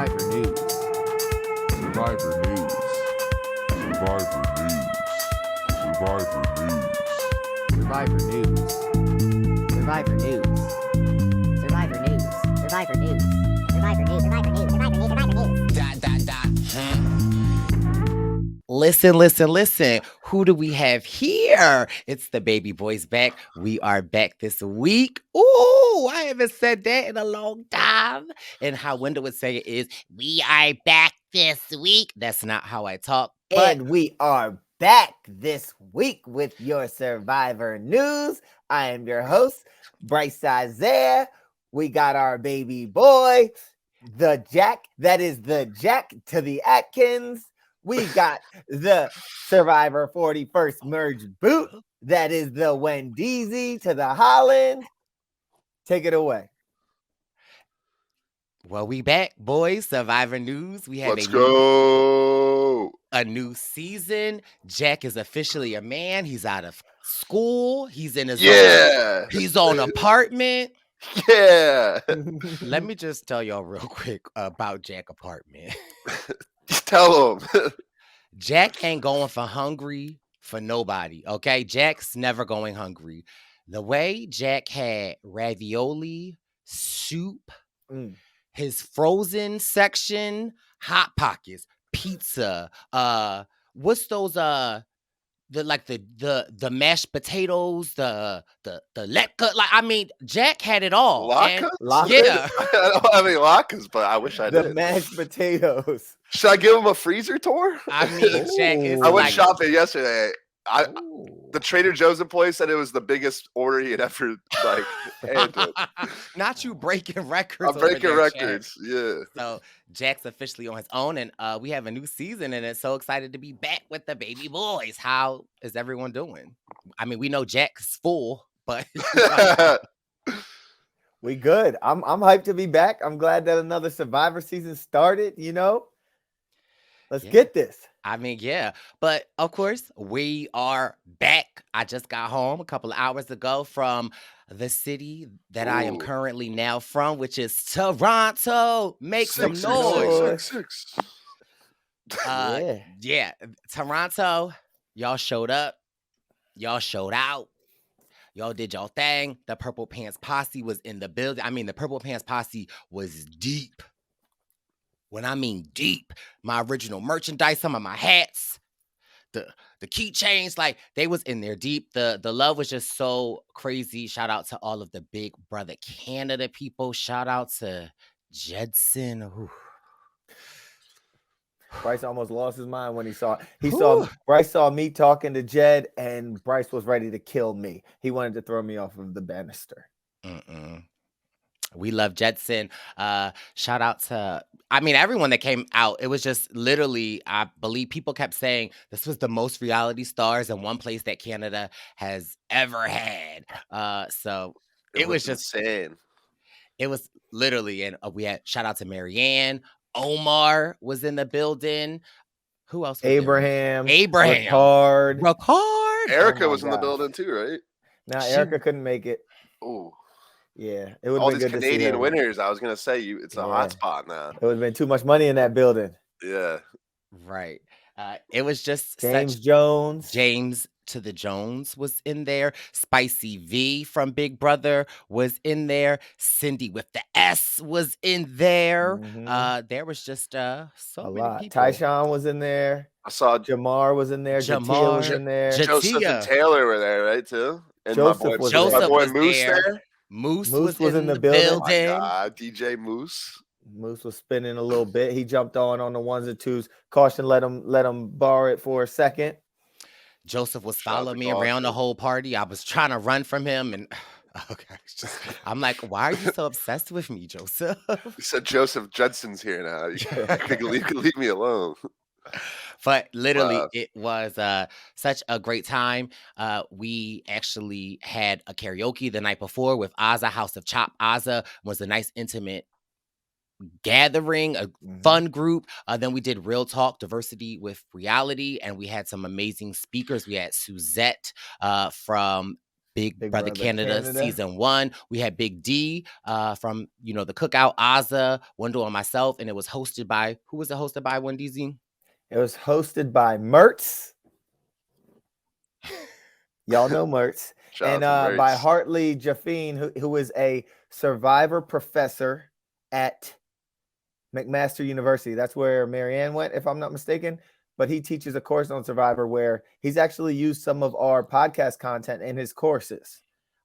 Survivor News. Survivor News. Survivor News. Survivor News. Survivor News. Survivor News. Survivor News. Survivor News. Survivor News. Survivor News. Survivor News. Survivor News. Listen. Who do we have here? It's the baby boys back. We are back this week. Ooh, I haven't said that in a long time. And how Wendell would say it is, we are back this week. That's not how I talk. But And we are back this week with your Survivor News. I am your host, Brice Isaiah. We got our baby boy, the Jack. That is the Jack to the Atkins. We got the Survivor 41st Merge Boot. That is the Wendeezy to the Holland. Take it away. well, we back, boys. Survivor News. We have Let's go. a new season. Jack is officially a man. He's out of school. He's in his Yeah. He's on apartment. Yeah. Let me just tell y'all real quick about Jack apartment. Tell him. Jack ain't going for hungry for nobody, okay? Jack's never going hungry. The way Jack had ravioli, soup, his frozen section, Hot Pockets, pizza, what's those the mashed potatoes, the lecca, like I mean, Jack had it all. and- Latkes? Yeah. I don't have any latkes, but I wish I The did. mashed potatoes. Should I give him a freezer tour? I mean, Jack is Ooh. I went like, shopping yesterday. Ooh. The Trader Joe's employee said it was the biggest order he had ever handled. not you breaking records. I'm over breaking there, Jack. records. Yeah. So Jack's officially on his own, and we have a new season, and it's so excited to be back with the baby boys. How is everyone doing? I mean, we know Jack's full, but We good. I'm hyped to be back. I'm glad that another Survivor season started, you know. Let's Yeah. get this. I mean, yeah. But of course, we are back. I just got home a couple of hours ago from the city that I am Ooh. currently now from, which is Toronto. Make some Six, noise. six. Yeah, Toronto, y'all showed up. Y'all showed out. Y'all did y'all thing. The Purple Pants Posse was in the building. I mean, the Purple Pants Posse was deep. When I mean deep, my original merchandise, some of my hats, the keychains, like they was in there deep. The love was just so crazy. Shout out to all of the Big Brother Canada people. Shout out to Jedson. Ooh. Bryce almost lost his mind when he saw Whew. Bryce saw me talking to Jed, and Bryce was ready to kill me. He wanted to throw me off of the banister. We love Jetson. Shout out to, I mean, everyone that came out. It was just literally, I believe people kept saying this was the most reality stars in one place that Canada has ever had. So it was just, insane. it was literally, and we had shout out to Marianne. Omar was in the building. Who else? Was there? Abraham. Ricard. Erica Oh my was in the gosh. building too, right? Now She- Erica couldn't make it. Oh, Yeah, it would all have these been good to see Canadian her. winners. I was gonna say it's a Yeah. hot spot now. It would have been too much money in that building. Yeah. Right. It was just James such. Jones. James to the Jones was in there. Spicy V from Big Brother was in there. Cindy with the S was in there. Mhm. There was just A so many lot. people. Tyshawn was in there. I saw Jamar was in there. Jatia was Jamar, in there. Joseph Jatia. and Taylor were there, right, too? And Joseph my boy, was my there. boy Joseph was Moose there. there. Moose Moose was in the building. Oh my building. God, DJ Moose. Moose was spinning a little bit. He jumped on the ones and twos. Caution, let him borrow it for a second. Joseph was Shout out following to me around the Caution. whole party. I was trying to run from him, and okay, I'm like, why are you so obsessed with me, Joseph? He said Joseph Judson's here now. You can leave me alone. But literally, Wow. it was such a great time. We actually had a karaoke the night before with Ozza, House of Chop. Ozza was a nice, intimate gathering, a fun group. Then we did Real Talk, Diversity with Reality, and we had some amazing speakers. We had Suzette from Big Big Brother Brother Canada Canada. season 1. We had Big D from the Cookout, Ozza, Wendell, and myself, and it was hosted by who was it hosted by? Wendy Z. It was hosted by Mertz. Y'all know Mertz. Shout And out to by Mertz. Hartley Jaffine, who is a Survivor professor at McMaster University. That's where Marianne went, if I'm not mistaken. But he teaches a course on Survivor where he's actually used some of our podcast content in his courses.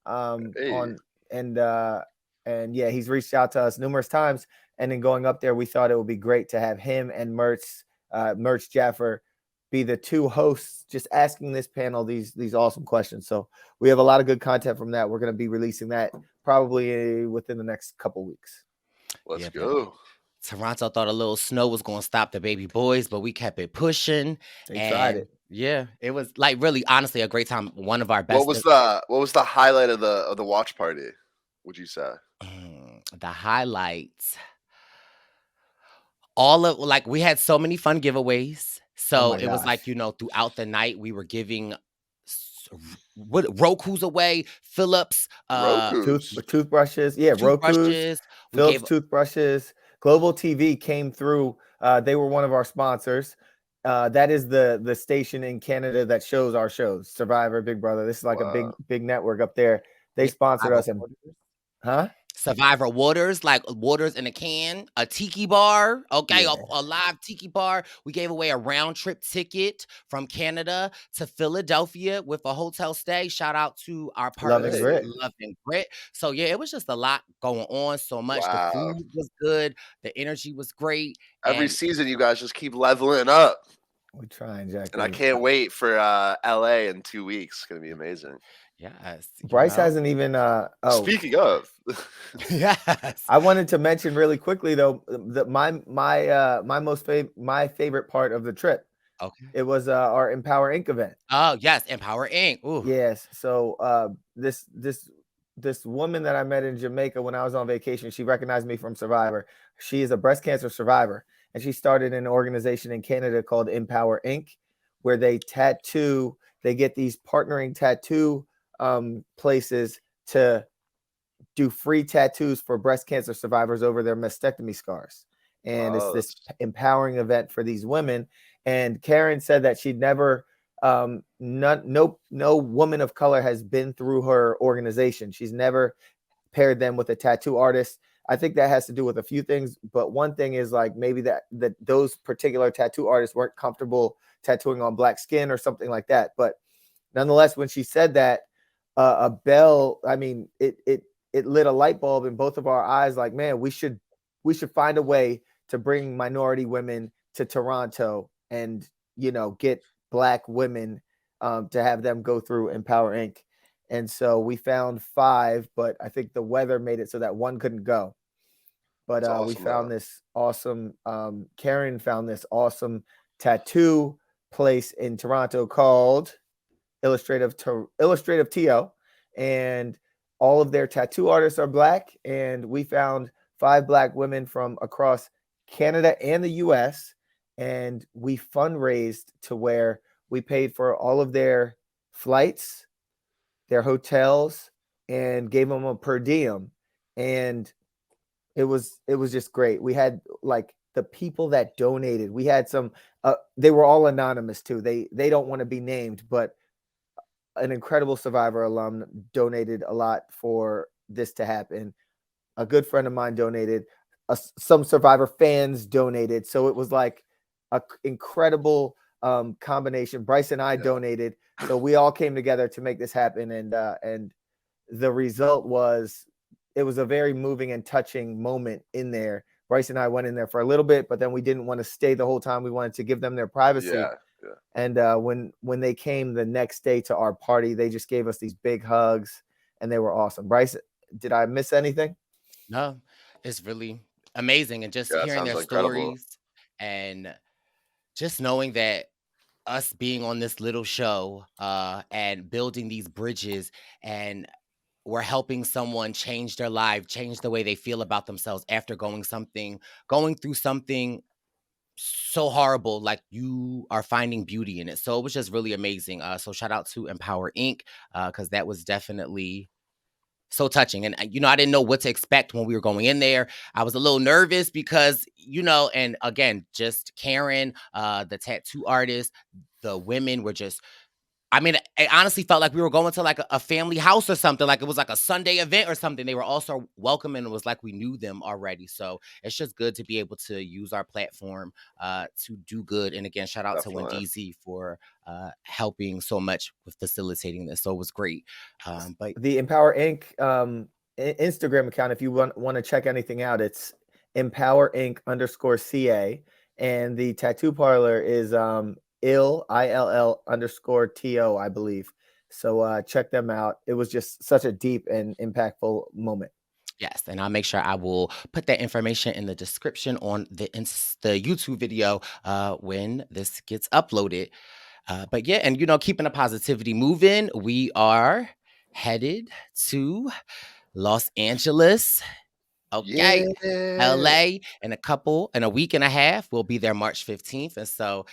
Hey. And yeah, he's reached out to us numerous times. And then going up there, we thought it would be great to have him and Mertz Jaffer be the two hosts, just asking this panel these awesome questions. So we have a lot of good content from that. We're going to be releasing that probably within the next couple weeks. Let's go. Toronto thought a little snow was going to stop the baby boys, but we kept it pushing. They tried it. Yeah, it was like really, honestly, a great time. One of our best. What was the highlight of the watch party? Would you say? The highlights. All of we had so many fun giveaways. So it was like, throughout the night we were giving Roku's away, Philips, toothbrushes. Yeah, Roku's, Philips toothbrushes. Global TV came through. They were one of our sponsors. That is the station in Canada that shows our shows, Survivor, Big Brother. This is like a big network up there. They sponsored us. Survivor waters, like waters in a can, a tiki bar, okay, a live tiki bar. We gave away a round trip ticket from Canada to Philadelphia with a hotel stay. Shout out to our partners, Love and Grit. So yeah, it was just a lot going on. So much. Wow. The food was good. The energy was great. Every season, you guys just keep leveling up. We're trying, Jack. And I can't wait for LA in 2 weeks. It's gonna be amazing. Yes. Brice hasn't even speaking of. Yes. I wanted to mention really quickly though that my favorite part of the trip. Okay. It was our Empower Inc. event. Oh, yes, Empower Inc. Ooh. Yes. So this woman that I met in Jamaica when I was on vacation, she recognized me from Survivor. She is a breast cancer survivor, and she started an organization in Canada called Empower Inc., where they get these partnering tattoo places to do free tattoos for breast cancer survivors over their mastectomy scars. And it's this empowering event for these women. And Karen said that she'd never, no woman of color has been through her organization. She's never paired them with a tattoo artist. I think that has to do with a few things, but one thing is like maybe that those particular tattoo artists weren't comfortable tattooing on black skin or something like that. But nonetheless, when she said that, a bell, I mean, it lit a light bulb in both of our eyes. Like, man, we should find a way to bring minority women to Toronto and, get Black women to have them go through Empower Inc. And so we found 5, but I think the weather made it so that one couldn't go. But awesome, we found this awesome, Karen found this awesome tattoo place in Toronto called Illustrative TO, and all of their tattoo artists are Black. And we found 5 Black women from across Canada and the US. And we fundraised to where we paid for all of their flights, their hotels, and gave them a per diem. And it was just great. We had like the people that donated. We had some, they were all anonymous too. They don't want to be named, but an incredible Survivor alum donated a lot for this to happen. A good friend of mine donated. Some Survivor fans donated. So it was like an incredible combination. Brice and I donated. So we all came together to make this happen. And the result was, it was a very moving and touching moment in there. Brice and I went in there for a little bit, but then we didn't want to stay the whole time. We wanted to give them their privacy. Yeah. And when they came the next day to our party, they just gave us these big hugs, and they were awesome. Brice, did I miss anything? No, it's really amazing. And just hearing their stories and just knowing that us being on this little show and building these bridges, and we're helping someone change their life, change the way they feel about themselves after going through something so horrible, like you are finding beauty in it. So it was just really amazing. So shout out to Empower Inc. Because that was definitely so touching. And I didn't know what to expect when we were going in there. I was a little nervous because, and again, just Karen, the tattoo artist, the women were just, it honestly felt like we were going to like a family house or something. Like it was like a Sunday event or something. They were also welcoming. It was like we knew them already. So it's just good to be able to use our platform to do good. And again, shout out to Wendy for helping so much with facilitating this. So it was great. But the Empower Inc. Instagram account, if you want to check anything out, it's Empower Inc. _CA. And the tattoo parlor is ILL_TO, I believe. So check them out. It was just such a deep and impactful moment. Yes, and I'll make sure I will put that information in the description on the YouTube video when this gets uploaded. But yeah, and keeping the positivity moving, we are headed to Los Angeles. Okay. Yeah. LA in a week and a half. We'll be there March 15th. And so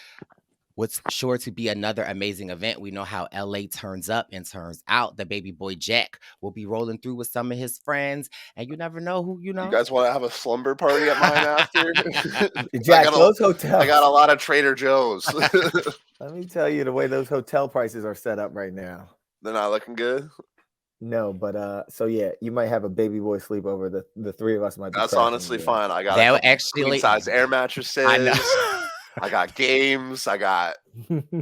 what's sure to be another amazing event. We know how LA turns up and turns out. The baby boy Jack will be rolling through with some of his friends, and you never know who You guys want to have a slumber party at mine after? Jack, those hotels. I got a lot of Trader Joe's. Let me tell you the way those hotel prices are set up right now. They're not looking good. No, but so yeah, you might have a baby boy sleepover. The three of us might. That's honestly fine. I got queen size air mattresses. I know. I got games. I got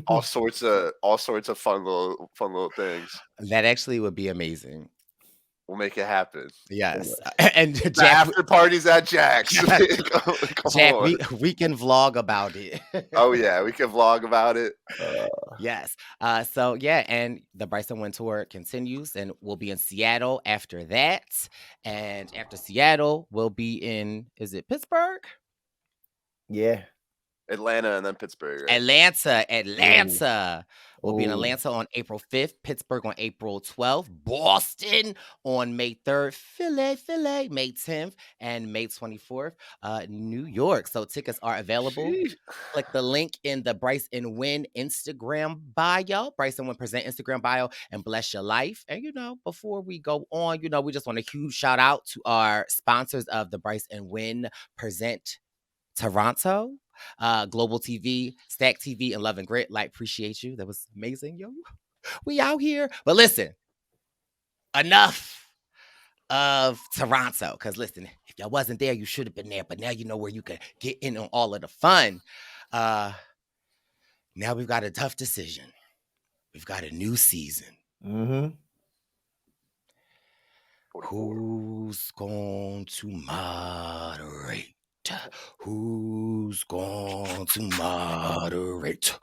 all sorts of fun little things. That actually would be amazing. We'll make it happen. Yes. And the after parties at Jack's. Jack, we can vlog about it. Oh yeah, we can vlog about it. Yes. So yeah, and the Brice and Wen Tour continues, and we'll be in Seattle after that. And after Seattle, we'll be in, is it Pittsburgh? Yeah. Atlanta and then Pittsburgh. Right? Atlanta. We'll be in Atlanta on April 5th, Pittsburgh on April 12th, Boston on May 3rd, Philly, May 10th, and May 24th, New York. So tickets are available. Jeez. Click the link in the Brice and Wen Instagram bio, Brice and Wen Present Instagram bio, and bless your life. And, before we go on, we just want a huge shout out to our sponsors of the Brice and Wen Present Toronto. Global TV, Stack TV, and Love and Grit. Appreciate you. That was amazing, yo. We out here. But listen, enough of Toronto. Because listen, if y'all wasn't there, you should have been there. But now you know where you can get in on all of the fun. Now we've got a tough decision. We've got a new season. Mm-hmm. Who's going to moderate? Who's going to moderate?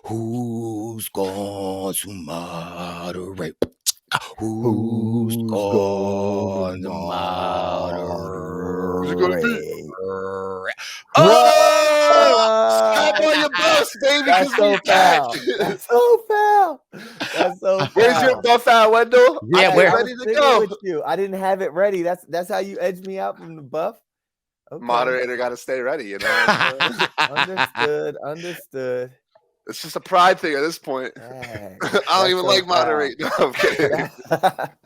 Who's going to moderate? Who's going to moderate? Oh! Stop on your bus, baby. That's so foul. That's so foul. That's so foul. Where's your buff at, Wendell? Yeah, we're ready to go. With you. I didn't have it ready. That's how you edged me out from the buff. Okay. Moderator got to stay ready, Understood. It's just a pride thing at this point. Dang, I don't even like moderate. No, I'm kidding. That's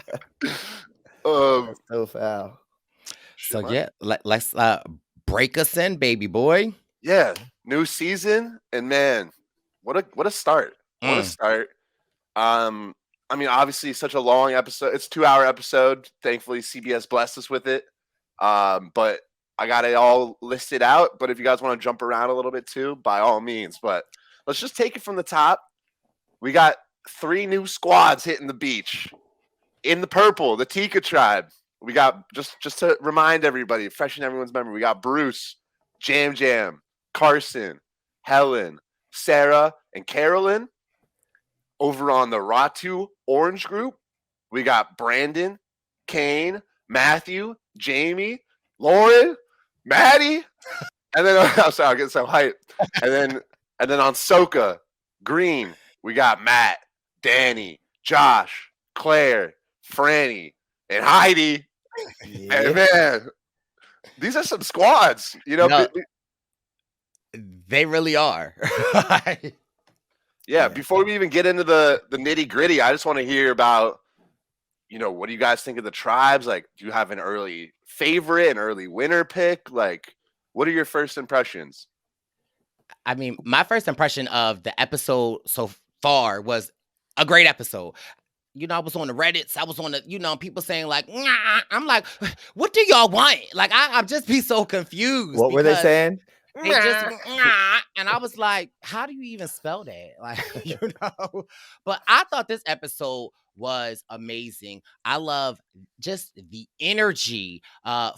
so foul. So yeah, let's break us in, baby boy. Yeah, new season, and man, what a start! What a start! Obviously, such a long episode. It's a 2-hour episode. Thankfully, CBS blessed us with it. But I got it all listed out, but if you guys want to jump around a little bit too, by all means. But let's just take it from the top. We got 3 new squads hitting the beach. In the purple, the Tika tribe. We got, just to remind everybody, freshen everyone's memory, we got Bruce, Jam, Carson, Helen, Sarah, and Carolyn. Over on the Ratu Orange group, we got Brandon, Kane, Matthew, Jamie, Lauren, Maddie, and then I'm sorry, I get so hyped. And then on Soka Green, we got Matt, Danny, Josh, Claire, Franny, and Heidi. Yeah. And man, these are some squads. They really are. Yeah, before we even get into the nitty gritty, I just want to hear about, what do you guys think of the tribes? Like, do you have an early favorite, an early winner pick? Like, what are your first impressions? I mean, my first impression of the episode so far was a great episode. I was on the Reddits. I was on the, people saying like, "Nah." I'm like, what do y'all want? Like, I'm just be so confused. What were they saying? They just, "Nah." And I was like, how do you even spell that? Like, but I thought this episode was amazing. I love just the energy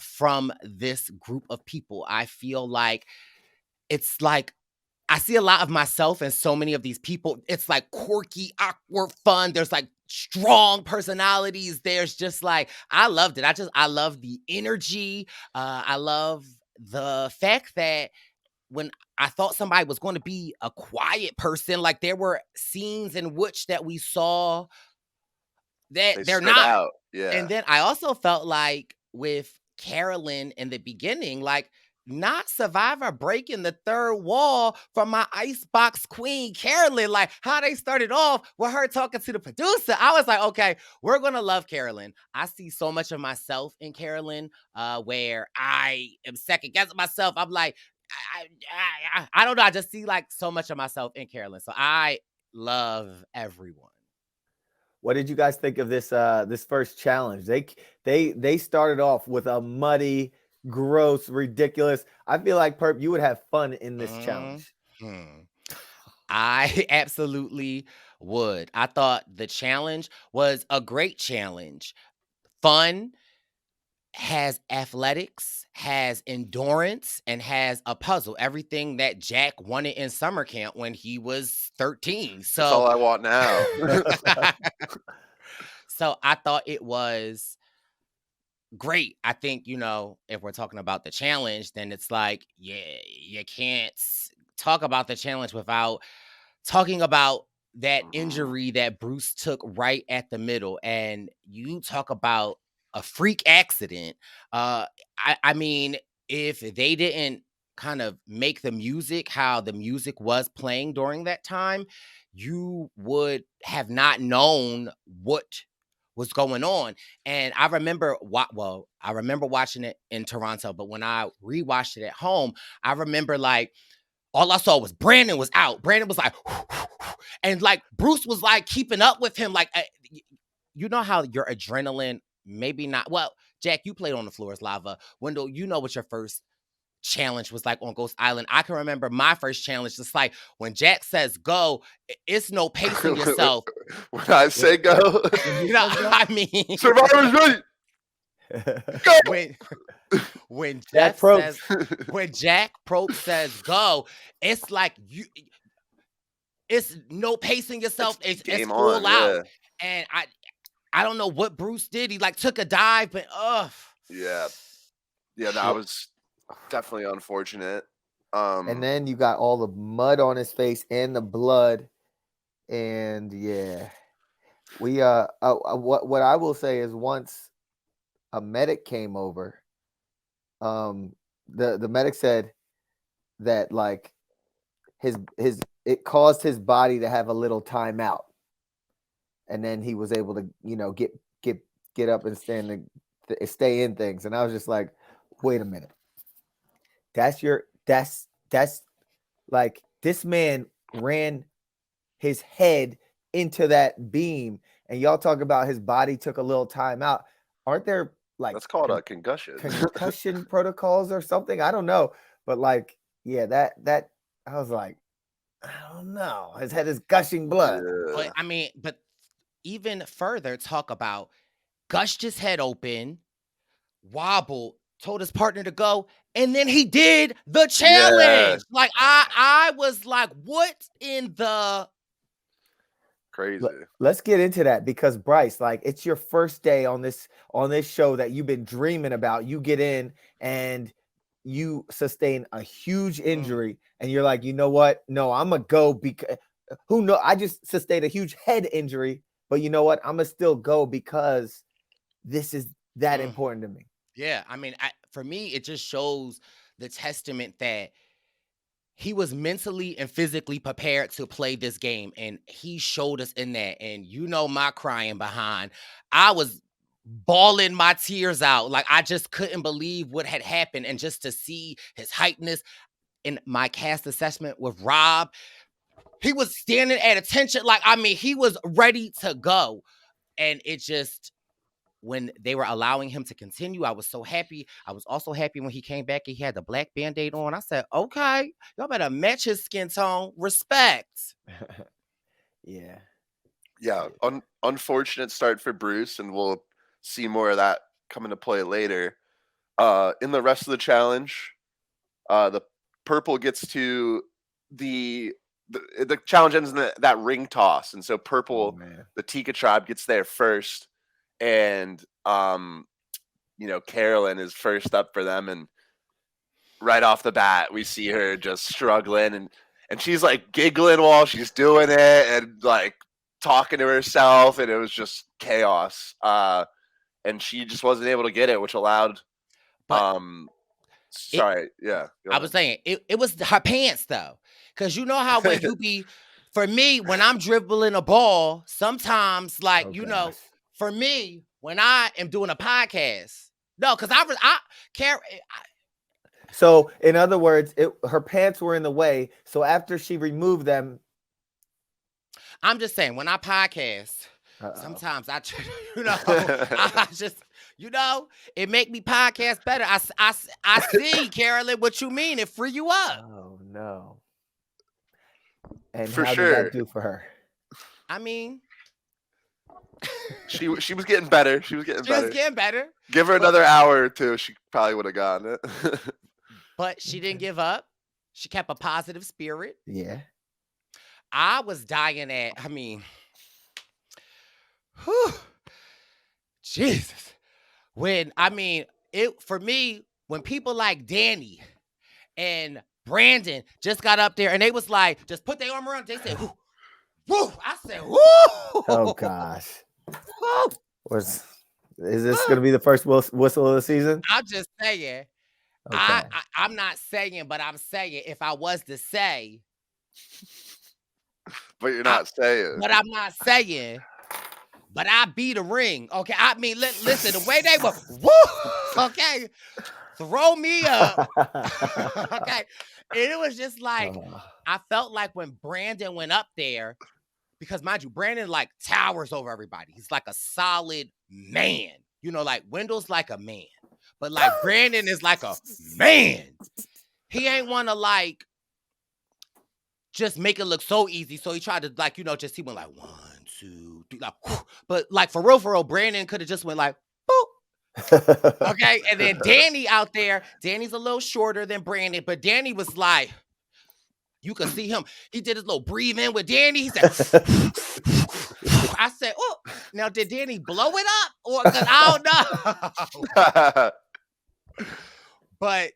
from this group of people. I feel like it's like, I see a lot of myself in so many of these people. It's like quirky, awkward, fun. There's like strong personalities. There's just like, I loved it. I love the energy. I love the fact that when I thought somebody was going to be a quiet person, like there were scenes in which that we saw that they're stood not. out. Yeah. And then I also felt like with Carolyn in the beginning, like not Survivor breaking the third wall from my icebox queen, Carolyn, like how they started off with her talking to the producer. I was like, okay, we're going to love Carolyn. I see so much of myself in Carolyn where I am second guessing myself. I'm like, I don't know. I just see like so much of myself in Carolyn. So I love everyone. What did you guys think of this this first challenge? They started off with a muddy, gross, ridiculous. I feel like Perp, you would have fun in this challenge. I absolutely would. I thought the challenge was a great challenge. Fun, has athletics, has endurance, and has a puzzle. Everything that Jack wanted in summer camp when he was 13. That's all I want now. So I thought it was great. I think, if we're talking about the challenge, then it's like, yeah, you can't talk about the challenge without talking about that injury that Bruce took right at the middle. And you talk about a freak accident. I mean, if they didn't kind of make the music how the music was playing during that time, you would have not known what was going on. And I remember I remember watching it in Toronto, but when I rewatched it at home, I remember like all I saw was Brandon was out. Brandon was like, and like Bruce was like keeping up with him. Like, you know how your adrenaline, maybe not. Well, Jack, you played on the floor is lava. Wendell, you know what your first challenge was like on Ghost Island. I can remember my first challenge. Just like when Jack says go, it's no pacing yourself. When I say go, I mean, Survivor's ready. Go. When Jack Probst says go, it's like it's no pacing yourself. It's full out. Yeah. And I don't know what Bruce did. He like took a dive, but yeah, that was definitely unfortunate. And then you got all the mud on his face and the blood, and yeah, we what I will say is once a medic came over, the medic said that like it caused his body to have a little timeout, and then he was able to get up and stay in things. And I was just like, wait a minute, that's like this man ran his head into that beam, and y'all talk about his body took a little time out. Aren't there like that's called a concussion protocols or something? I don't know, but like, yeah, that I was like, I don't know. His head is gushing blood. But I mean, but even further, talk about gushed his head open, wobbled, told his partner to go, and then he did the challenge. Yeah. Like I was like, what in the crazy? Let's get into that, because Brice, like, it's your first day on this show that you've been dreaming about. You get in and you sustain a huge injury, and you're like, you know what? No, I'm gonna go because who knows? I just sustained a huge head injury, but you know what? I'm gonna still go because this is that important to me. Yeah, I mean, for me, it just shows the testament that he was mentally and physically prepared to play this game, and he showed us in that. And you know my crying behind. I was bawling my tears out. Like, I just couldn't believe what had happened. And just to see his hypeness in my cast assessment with Rob, he was standing at attention. Like, I mean, he was ready to go. And it just, when they were allowing him to continue, I was so happy. I was also happy when he came back and he had the black Band-Aid on. I said, okay, y'all better match his skin tone. Respect. Yeah. Yeah. Unfortunate start for Bruce, and we'll see more of that come into play later. In the rest of the challenge, the purple gets to the challenge ends in that ring toss, and so purple, the Tika tribe, gets there first, and Carolyn is first up for them, and right off the bat we see her just struggling, and she's like giggling while she's doing it and like talking to herself, and it was just chaos. And she just wasn't able to get it, which allowed But sorry, yeah. I was saying it was her pants though. Cause you know how when you be, for me, when I'm dribbling a ball, sometimes like, for me, when I am doing a podcast, no, cause I can't. So in other words, her pants were in the way. So after she removed them, I'm just saying, when I podcast, sometimes I just, it make me podcast better. I see, Carolyn, what you mean. It free you up. Oh no. And for how sure. did that do for her? I mean, she was getting better. She was getting better. Give her another hour or two, she probably would have gotten it. But she didn't give up. She kept a positive spirit. Yeah. I was dying at, whew, Jesus. For me, when people like Danny and Brandon just got up there and they was like, just put their arm around, they said, whoo, whoo. I said, whoo. Oh gosh. Is this going to be the first whistle of the season? I'm just saying. Okay. I'm not saying, but I'm saying if I was to say. But you're not saying. But I'm not saying. But I beat a ring. Okay. I mean, listen, the way they were, woo, okay. Throw me up. Okay. And it was just like, I felt like when Brandon went up there, because mind you, Brandon like towers over everybody. He's like a solid man. Like Wendell's like a man. But like Brandon is like a man. He ain't want to like just make it look so easy. So he tried to like, just he went like 1, 2, 3, like, whew. But like for real, Brandon could have just went like, boop. Okay. And then Danny out there, Danny's a little shorter than Brandon, but Danny was like, you could see him. He did his little breathe in with Danny. He said, I said, oh, now did Danny blow it up? Or because I don't know. But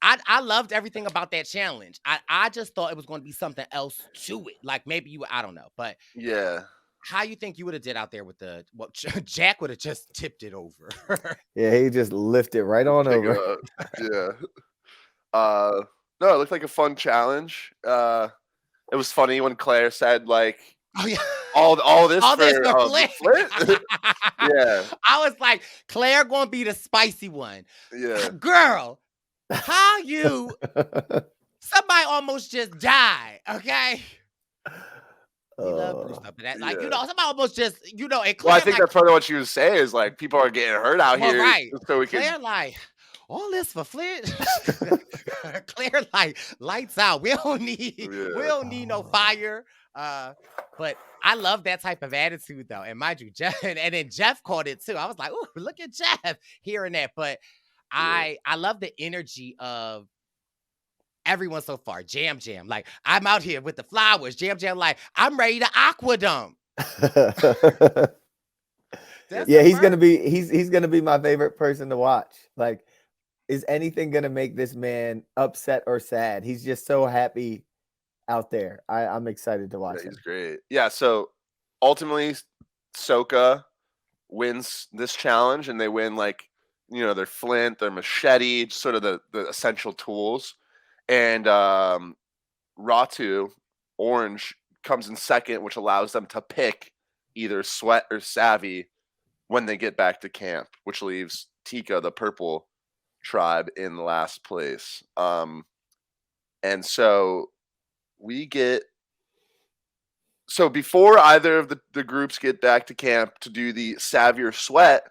I loved everything about that challenge. I just thought it was going to be something else to it. Like maybe I don't know. But yeah. How you think you would have did out there with Jack would have just tipped it over. Yeah, he just lifted right on over. Yeah. No, it looked like a fun challenge. It was funny when Claire said like, oh yeah, all this for Flint. Yeah. I was like, Claire gonna be the spicy one. Yeah. Girl, how you somebody almost just died, okay? We love Bruce up that. Like, somebody almost just, and Claire, well, I think that's part of what she was saying is like people are getting hurt out here. Right. So we Claire can like all this for Flint. Claire like lights out. We don't need no fire. But I love that type of attitude though. And mind you, Jeff, and then Jeff caught it too. I was like, oh, look at Jeff hearing that. But I love the energy of everyone so far. Jam, like I'm out here with the flowers. Jam, like I'm ready to aqua dump. Yeah, he's gonna be my favorite person to watch. Like, is anything gonna make this man upset or sad? He's just so happy out there. I'm excited to watch him. He's great. Yeah, so ultimately Soka wins this challenge and they win like their flint, their machete, sort of the essential tools. and Ratu, Orange, comes in second, which allows them to pick either Sweat or Savvy when they get back to camp, which leaves Tika, the purple tribe, in last place. And so we get so before either of the groups get back to camp to do the Savvy or Sweat,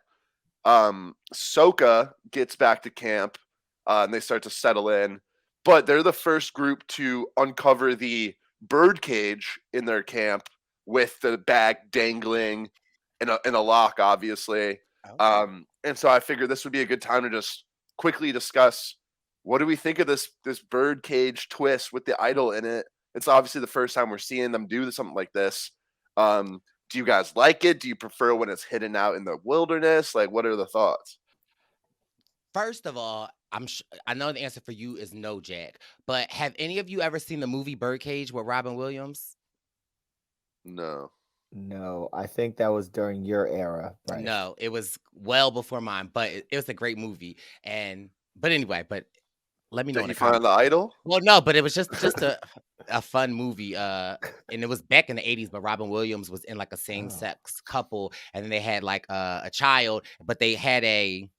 Soka gets back to camp and they start to settle in. But they're the first group to uncover the bird cage in their camp with the bag dangling in a lock, obviously. Okay. And so I figured this would be a good time to just quickly discuss what do we think of this bird cage twist with the idol in it. It's obviously the first time we're seeing them do something like this. Do you guys like it? Do you prefer when it's hidden out in the wilderness? Like, what are the thoughts? First of all, I know the answer for you is no, Jack. But have any of you ever seen the movie Birdcage with Robin Williams? No. No, I think that was during your era. Right? No, it was well before mine, but it was a great movie. But anyway, let me know Did in you the find comments. the idol? Well, no, but it was just a fun movie. And it was back in the 80s, but Robin Williams was in like a same-sex couple, and then they had like a child, but they had I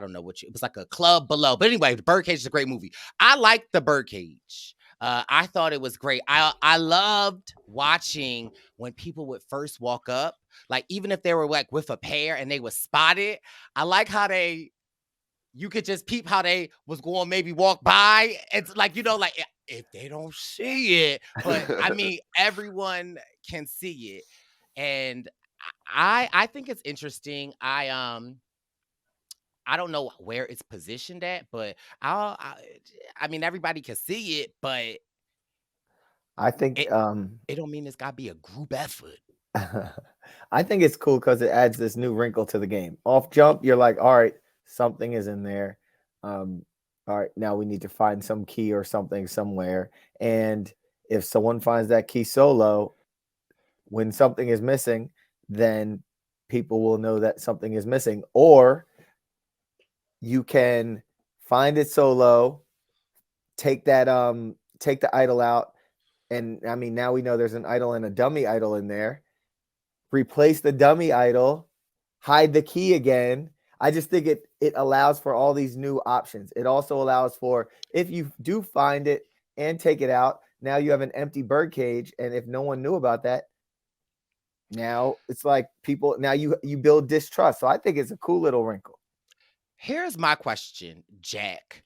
don't know it was like a club below. But anyway, the Birdcage is a great movie. I liked the Birdcage. I thought it was great. I loved watching when people would first walk up, like even if they were like with a pair and they were spotted. I like how you could just peep how they was going maybe walk by. It's like, like if they don't see it, but I mean, everyone can see it. And I think it's interesting. I don't know where it's positioned at, but I mean, everybody can see it, but I think it don't mean it's got to be a group effort. I think it's cool because it adds this new wrinkle to the game. Off jump, you're like, all right, something is in there. All right, now we need to find some key or something somewhere. And if someone finds that key solo, when something is missing, then people will know that something is missing. Or you can find it solo, take the idol out. And I mean, now we know there's an idol and a dummy idol in there. Replace the dummy idol, hide the key again. I just think it allows for all these new options. It also allows for, if you do find it and take it out, now you have an empty bird cage. And if no one knew about that, now it's like now you build distrust. So I think it's a cool little wrinkle. Here's my question, Jack.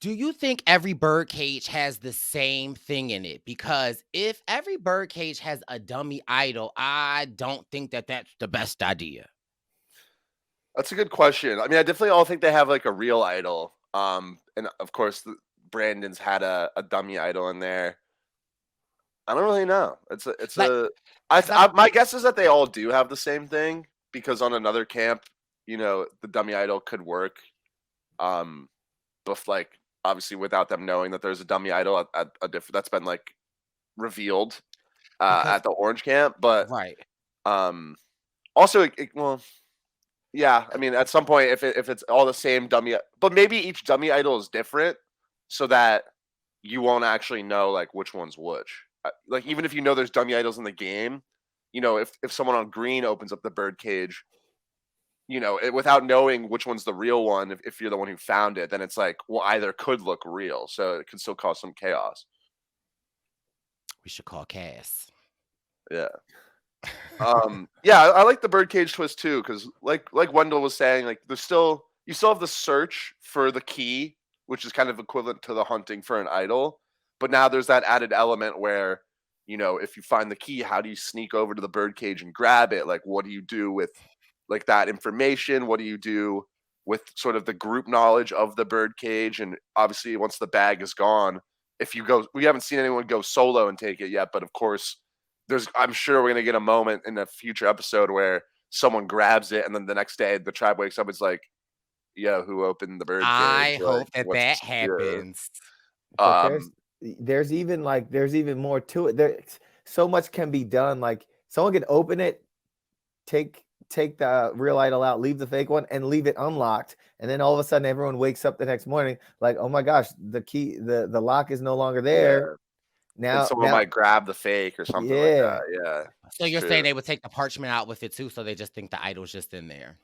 Do you think every birdcage has the same thing in it? Because if every birdcage has a dummy idol, I don't think that that's the best idea. That's a good question. I mean, I definitely all think they have like a real idol. And of course, Brandon's had a dummy idol in there. I don't really know. My guess is that they all do have the same thing because on another camp, the dummy idol could work. But like obviously without them knowing that there's a dummy idol at a different that's been like revealed at the Orange camp. But right. Also, well, yeah. I mean, at some point, if it's all the same dummy, but maybe each dummy idol is different, so that you won't actually know like which one's which. Like even if you know there's dummy idols in the game, if someone on green opens up the bird cage, without knowing which one's the real one, if you're the one who found it, then it's like, well, either could look real, so it could still cause some chaos. We should call Cass. Yeah. Yeah, I like the birdcage twist too, because like Wendell was saying, like you still have the search for the key, which is kind of equivalent to the hunting for an idol, but now there's that added element where, if you find the key, how do you sneak over to the birdcage and grab it? Like, what do you do with like that information? What do you do with sort of the group knowledge of the birdcage? And obviously, once the bag is gone, we haven't seen anyone go solo and take it yet, but of course, I'm sure we're gonna get a moment in a future episode where someone grabs it, and then the next day the tribe wakes up. It's like, yeah, who opened the birdcage? I hope like, that happens. But there's even more to it. There, so much can be done. Like someone can open it, take take the real idol out, leave the fake one, and leave it unlocked. And then all of a sudden, everyone wakes up the next morning like, oh my gosh, the key, the lock is no longer there. And someone might grab the fake or something like that. Yeah. So you're saying they would take the parchment out with it too, so they just think the idol's just in there.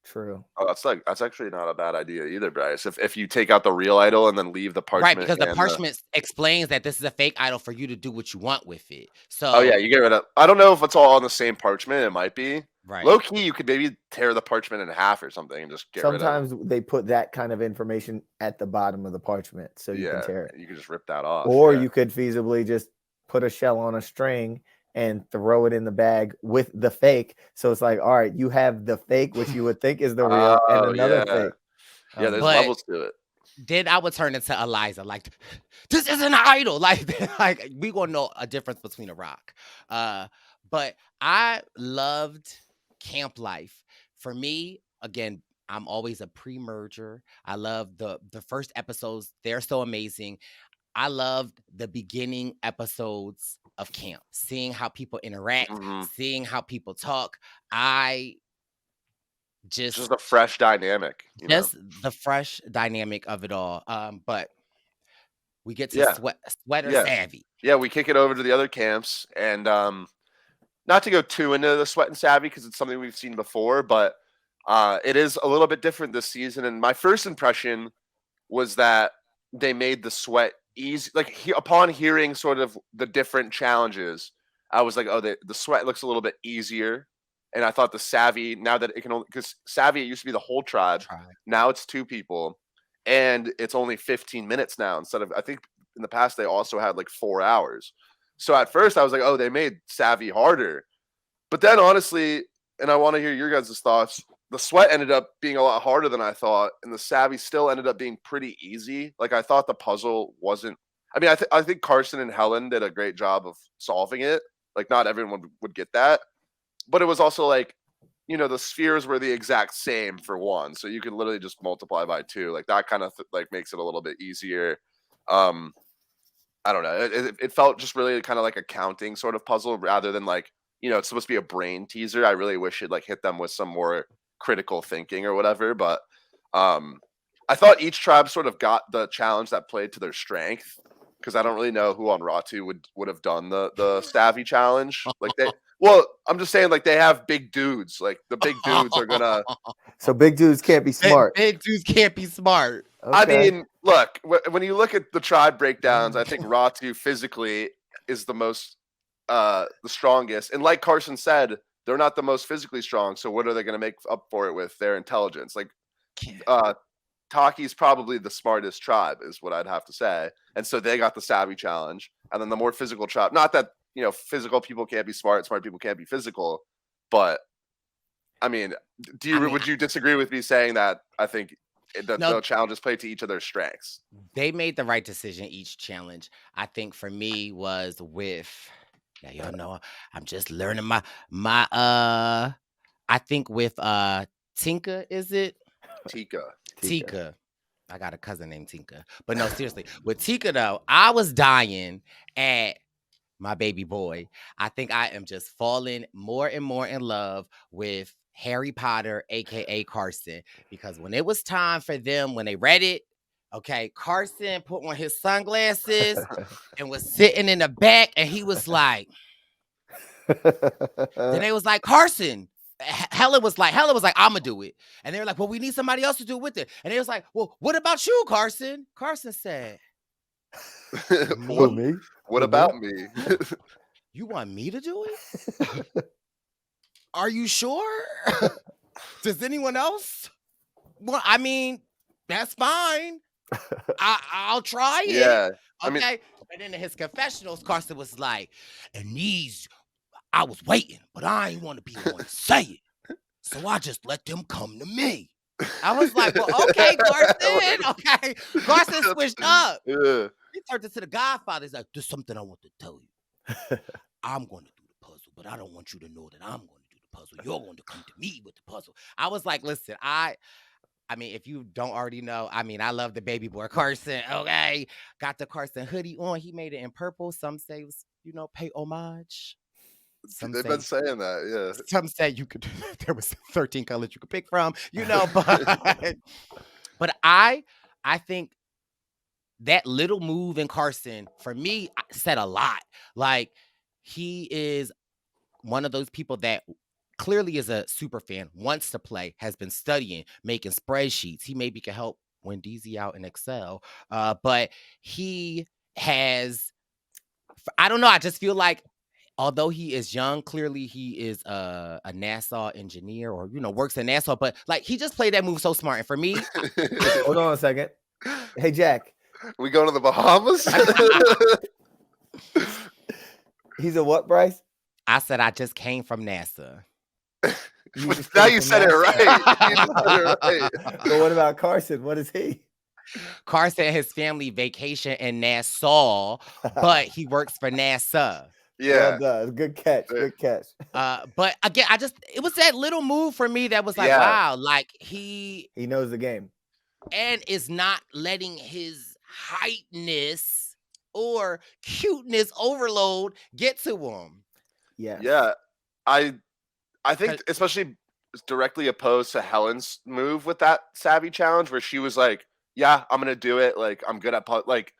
True. Oh, that's actually not a bad idea either, Brice. If you take out the real idol and then leave the parchment, right? Because the parchment explains that this is a fake idol for you to do what you want with it. So, oh yeah, you get rid of. I don't know if it's all on the same parchment. It might be. Right. Low key, you could maybe tear the parchment in half or something and just get rid of it. Sometimes they put that kind of information at the bottom of the parchment, so you can tear it. You can just rip that off. Or you could feasibly just put a shell on a string and throw it in the bag with the fake. So it's like, all right, you have the fake, which you would think is the real, and another fake. Yeah, there's levels to it. Then I would turn into Eliza, like, this is an idol. Like we gonna know a difference between a rock. But I loved camp life. For me, again, I'm always a pre-merger. I love the first episodes. They're so amazing. I loved the beginning episodes of camp, seeing how people interact, seeing how people talk. Just a fresh dynamic. The fresh dynamic of it all. But we get to sweater savvy. Yeah, we kick it over to the other camps, and not to go too into the sweat and savvy because it's something we've seen before, but it is a little bit different this season. And my first impression was that they made the sweat easy. Like upon hearing sort of the different challenges, I was like, oh, the sweat looks a little bit easier. And I thought the savvy, now that it can only, because savvy, it used to be the whole tribe. Now it's 2 people. And it's only 15 minutes now instead of, I think in the past, they also had like 4 hours. So at first I was like, oh, they made savvy harder. But then honestly, and I want to hear your guys' thoughts, the sweat ended up being a lot harder than I thought. And the savvy still ended up being pretty easy. Like I thought the puzzle wasn't, I mean, I think Carson and Helen did a great job of solving it. Like not everyone would get that. But it was also like, you know, the spheres were the exact same for 1. So you could literally just multiply by 2. Like that kind of like makes it a little bit easier. I don't know. It felt just really kind of like a counting sort of puzzle rather than like, you know, it's supposed to be a brain teaser. I really wish it like hit them with some more critical thinking or whatever. But I thought each tribe sort of got the challenge that played to their strength because I don't really know who on Ratu would have done the savvy challenge. Like well, I'm just saying like they have big dudes. Like the big dudes are gonna. So big dudes can't be smart. Big dudes can't be smart. Okay. I mean, look, when you look at the tribe breakdowns, I think Ratu physically is the most, the strongest. And like Carson said, they're not the most physically strong. So what are they going to make up for it with? Their intelligence. Like, Taki's probably the smartest tribe, is what I'd have to say. And so they got the savvy challenge. And then the more physical tribe, not that, you know, physical people can't be smart people can't be physical. But I mean, would you disagree with me saying that I think the challenges play to each of their strengths? They made the right decision each challenge. I think for me was with, y'all know I'm just learning my I think with Tinka, is it? Tika. I got a cousin named Tinka. But no, seriously. With Tika though, I was dying at my baby boy. I think I am just falling more and more in love with Harry Potter, aka Carson, because when it was time for them, when they read it, okay, Carson put on his sunglasses and was sitting in the back, and he was like, then they was like, Carson. Helen was like, I'm gonna do it. And they were like, well, we need somebody else to do it with it. And they was like, well, what about you, Carson? Carson said, me? What about me? You want me to do it? Are you sure? Does anyone else? Well, I mean, that's fine. I'll try it. Yeah. Okay. I mean, and then in his confessionals, Carson was like, and these, I was waiting, but I ain't want to be the one to say it. So I just let them come to me. I was like, well, okay, Carson. Okay. Carson switched up. Yeah. He turned into the Godfather. He's like, there's something I want to tell you. I'm going to do the puzzle, but I don't want you to know that I'm going to do the puzzle. You're going to come to me with the puzzle. I was like, listen, I mean, if you don't already know, I mean, I love the baby boy Carson. Okay. Got the Carson hoodie on. He made it in purple. Some say it was, you know, pay homage. Some They've say been saying that, yeah. some say you could there was 13 colors you could pick from, but I think that little move in Carson for me said a lot. Like he is one of those people that clearly is a super fan, wants to play, has been studying, making spreadsheets. He maybe can help Wendeezy out in Excel, but he has. I don't know. I just feel like, although he is young, clearly he is a NASA engineer or works at NASA. But like he just played that move so smart. And for me, Hold on a second. Hey, Jack. We going to the Bahamas? He's a what, Bryce? I said I just came from NASA. Now you said it right. You just said it right. But what about Carson? What is he? Carson and his family vacation in Nassau, but he works for NASA. Yeah. Well done. Good catch. Good catch. But again, it was that little move for me that was like, Yeah. wow, like he knows the game and is not letting his heightness or cuteness overload get to him. Yeah. I think especially directly opposed to Helen's move with that savvy challenge where she was like, yeah, I'm going to do it. Like, I'm good at like,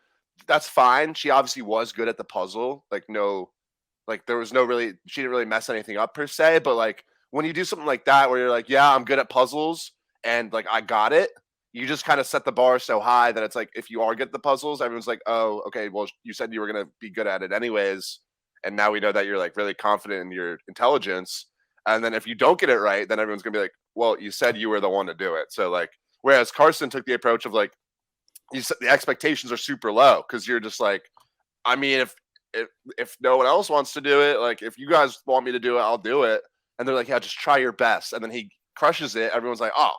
that's fine. She obviously was good at the puzzle. Like, there was she didn't really mess anything up per se. But like, when you do something like that, where you're like, yeah, I'm good at puzzles and like, I got it. You just kind of set the bar so high that it's like, if you are good at the puzzles, everyone's like, oh, okay, well, you said you were going to be good at it anyways. And now we know that you're like really confident in your intelligence. And then if you don't get it right, then everyone's going to be like, well, you said you were the one to do it. So like, whereas Carson took the approach of like, the expectations are super low because you're just like, I mean, if no one else wants to do it, like if you guys want me to do it, I'll do it. And they're like, yeah, just try your best. And then he crushes it. Everyone's like, oh,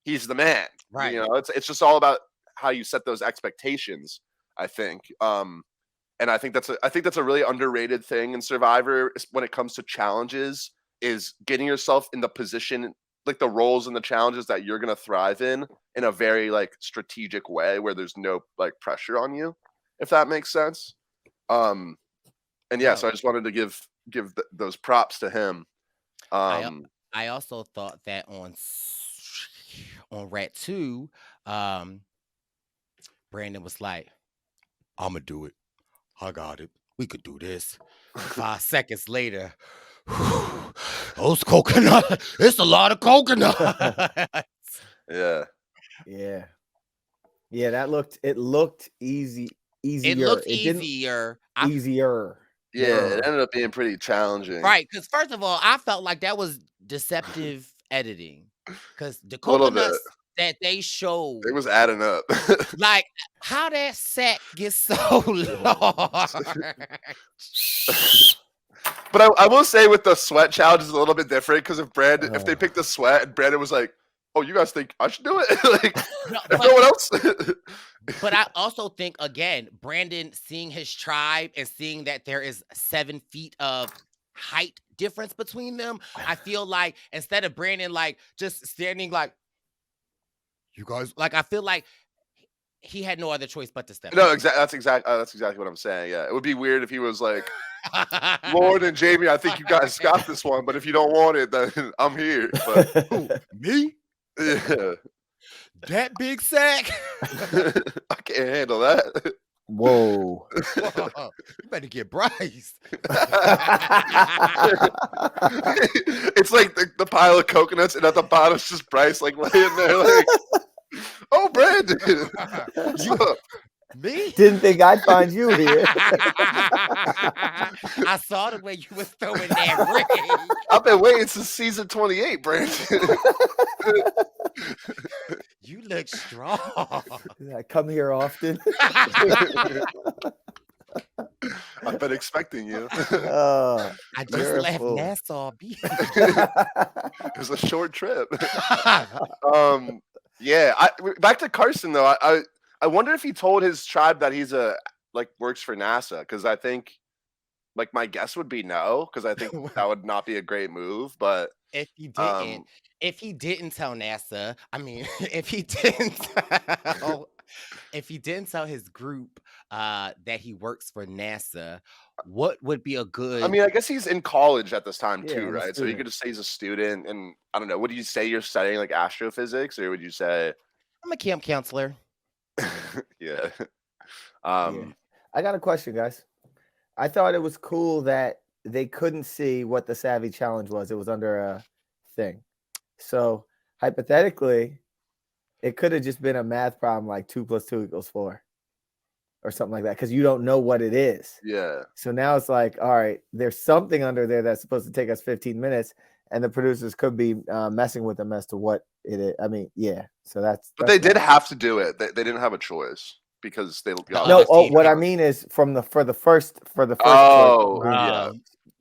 he's the man. Right. It's just all about how you set those expectations, I think. And I think that's a really underrated thing in Survivor when it comes to challenges is getting yourself in the position, like the roles and the challenges that you're going to thrive in a very like strategic way where there's no like pressure on you, if that makes sense. And yeah, so I just wanted to give those props to him. I also thought that on Rat 2, Brandon was like, I'm gonna do it. I got it. We could do this. 5 seconds later, those coconut. It's a lot of coconut. Yeah. It looked easy. It looked easier. Easier. Yeah, it ended up being pretty challenging. Right, because first of all, I felt like that was deceptive editing. Because the coconuts that they showed, it was adding up. Like, how that sack gets so large. But I will say with the sweat challenge is a little bit different because if they picked the sweat and Brandon was like, oh, you guys think I should do it? Like, no one else. But I also think, again, Brandon seeing his tribe and seeing that there is 7 feet of height difference between them, I feel like instead of Brandon like just standing like, you guys, like I feel like he had no other choice but to step. No, that's exactly what I'm saying. Yeah, it would be weird if he was like, Lauren and Jamie, I think you guys got this one, but if you don't want it, then I'm here. But who, me? Yeah. That big sack? I can't handle that. Whoa. You better get Brice. It's like the pile of coconuts, and at the bottom is just Brice like laying there like, oh, Brandon. What's up? Me? Didn't think I'd find you here. I saw the way you was throwing that ring. I've been waiting since season 28, Brandon. You look strong. I come here often. I've been expecting you. I just left Nassau Beach. It was a short trip. Yeah. Back to Carson though. I wonder if he told his tribe that he's works for NASA, because I think like my guess would be no, because I think that would not be a great move. But if he didn't tell NASA, I mean, if he didn't tell his group that he works for NASA, what would be a good? I mean, I guess he's in college at this time Yeah, too, I'm a right? So you student. could just say he's a student, and I don't know. Would you say you're studying like astrophysics, or would you say, I'm a camp counselor. yeah? Yeah. I got a question, guys. I thought it was cool that they couldn't see what the Savvy Challenge was. It was under a thing. So hypothetically, it could have just been a math problem like 2 + 2 = 4 or something like that, because you don't know what it is. Yeah. So now it's like, all right, there's something under there that's supposed to take us 15 minutes, and the producers could be messing with them as to what it is. I mean, yeah. So that's. But they did nice. have to do it. They didn't have a choice because they got No, other oh, team what I members. mean is for the first Oh, choice, yeah.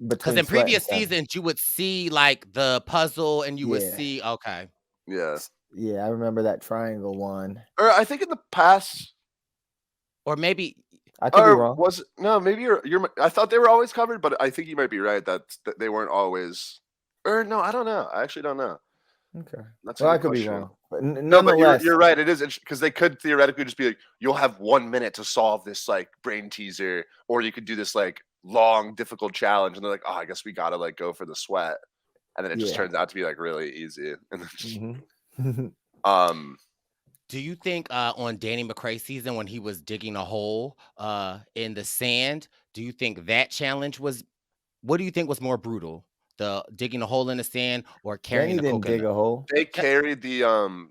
Because between in Sweat and previous Savvy. seasons, you would see like the puzzle, and you would Yeah. see okay. Yeah. Yeah, I remember that triangle one. Or I think in the past, Or maybe I could be or wrong. was no, maybe you're. I thought they were always covered, but I think you might be right that they weren't always. Or no, I don't know. I actually don't know. Okay. That's a Well, I good could be question. wrong. But No, but nonetheless, you're right. It is because they could theoretically just be like, you'll have 1 minute to solve this like brain teaser, or you could do this like long, difficult challenge, and they're like, oh, I guess we gotta like go for the sweat, and then it just Yeah. turns out to be like really easy. And then just, Mhm. do you think on Danny McCrae's season when he was digging a hole in the sand, do you think that challenge was? What do you think was more brutal, the digging a hole in the sand or carrying Danny the didn't dig coconut? a hole. they carried the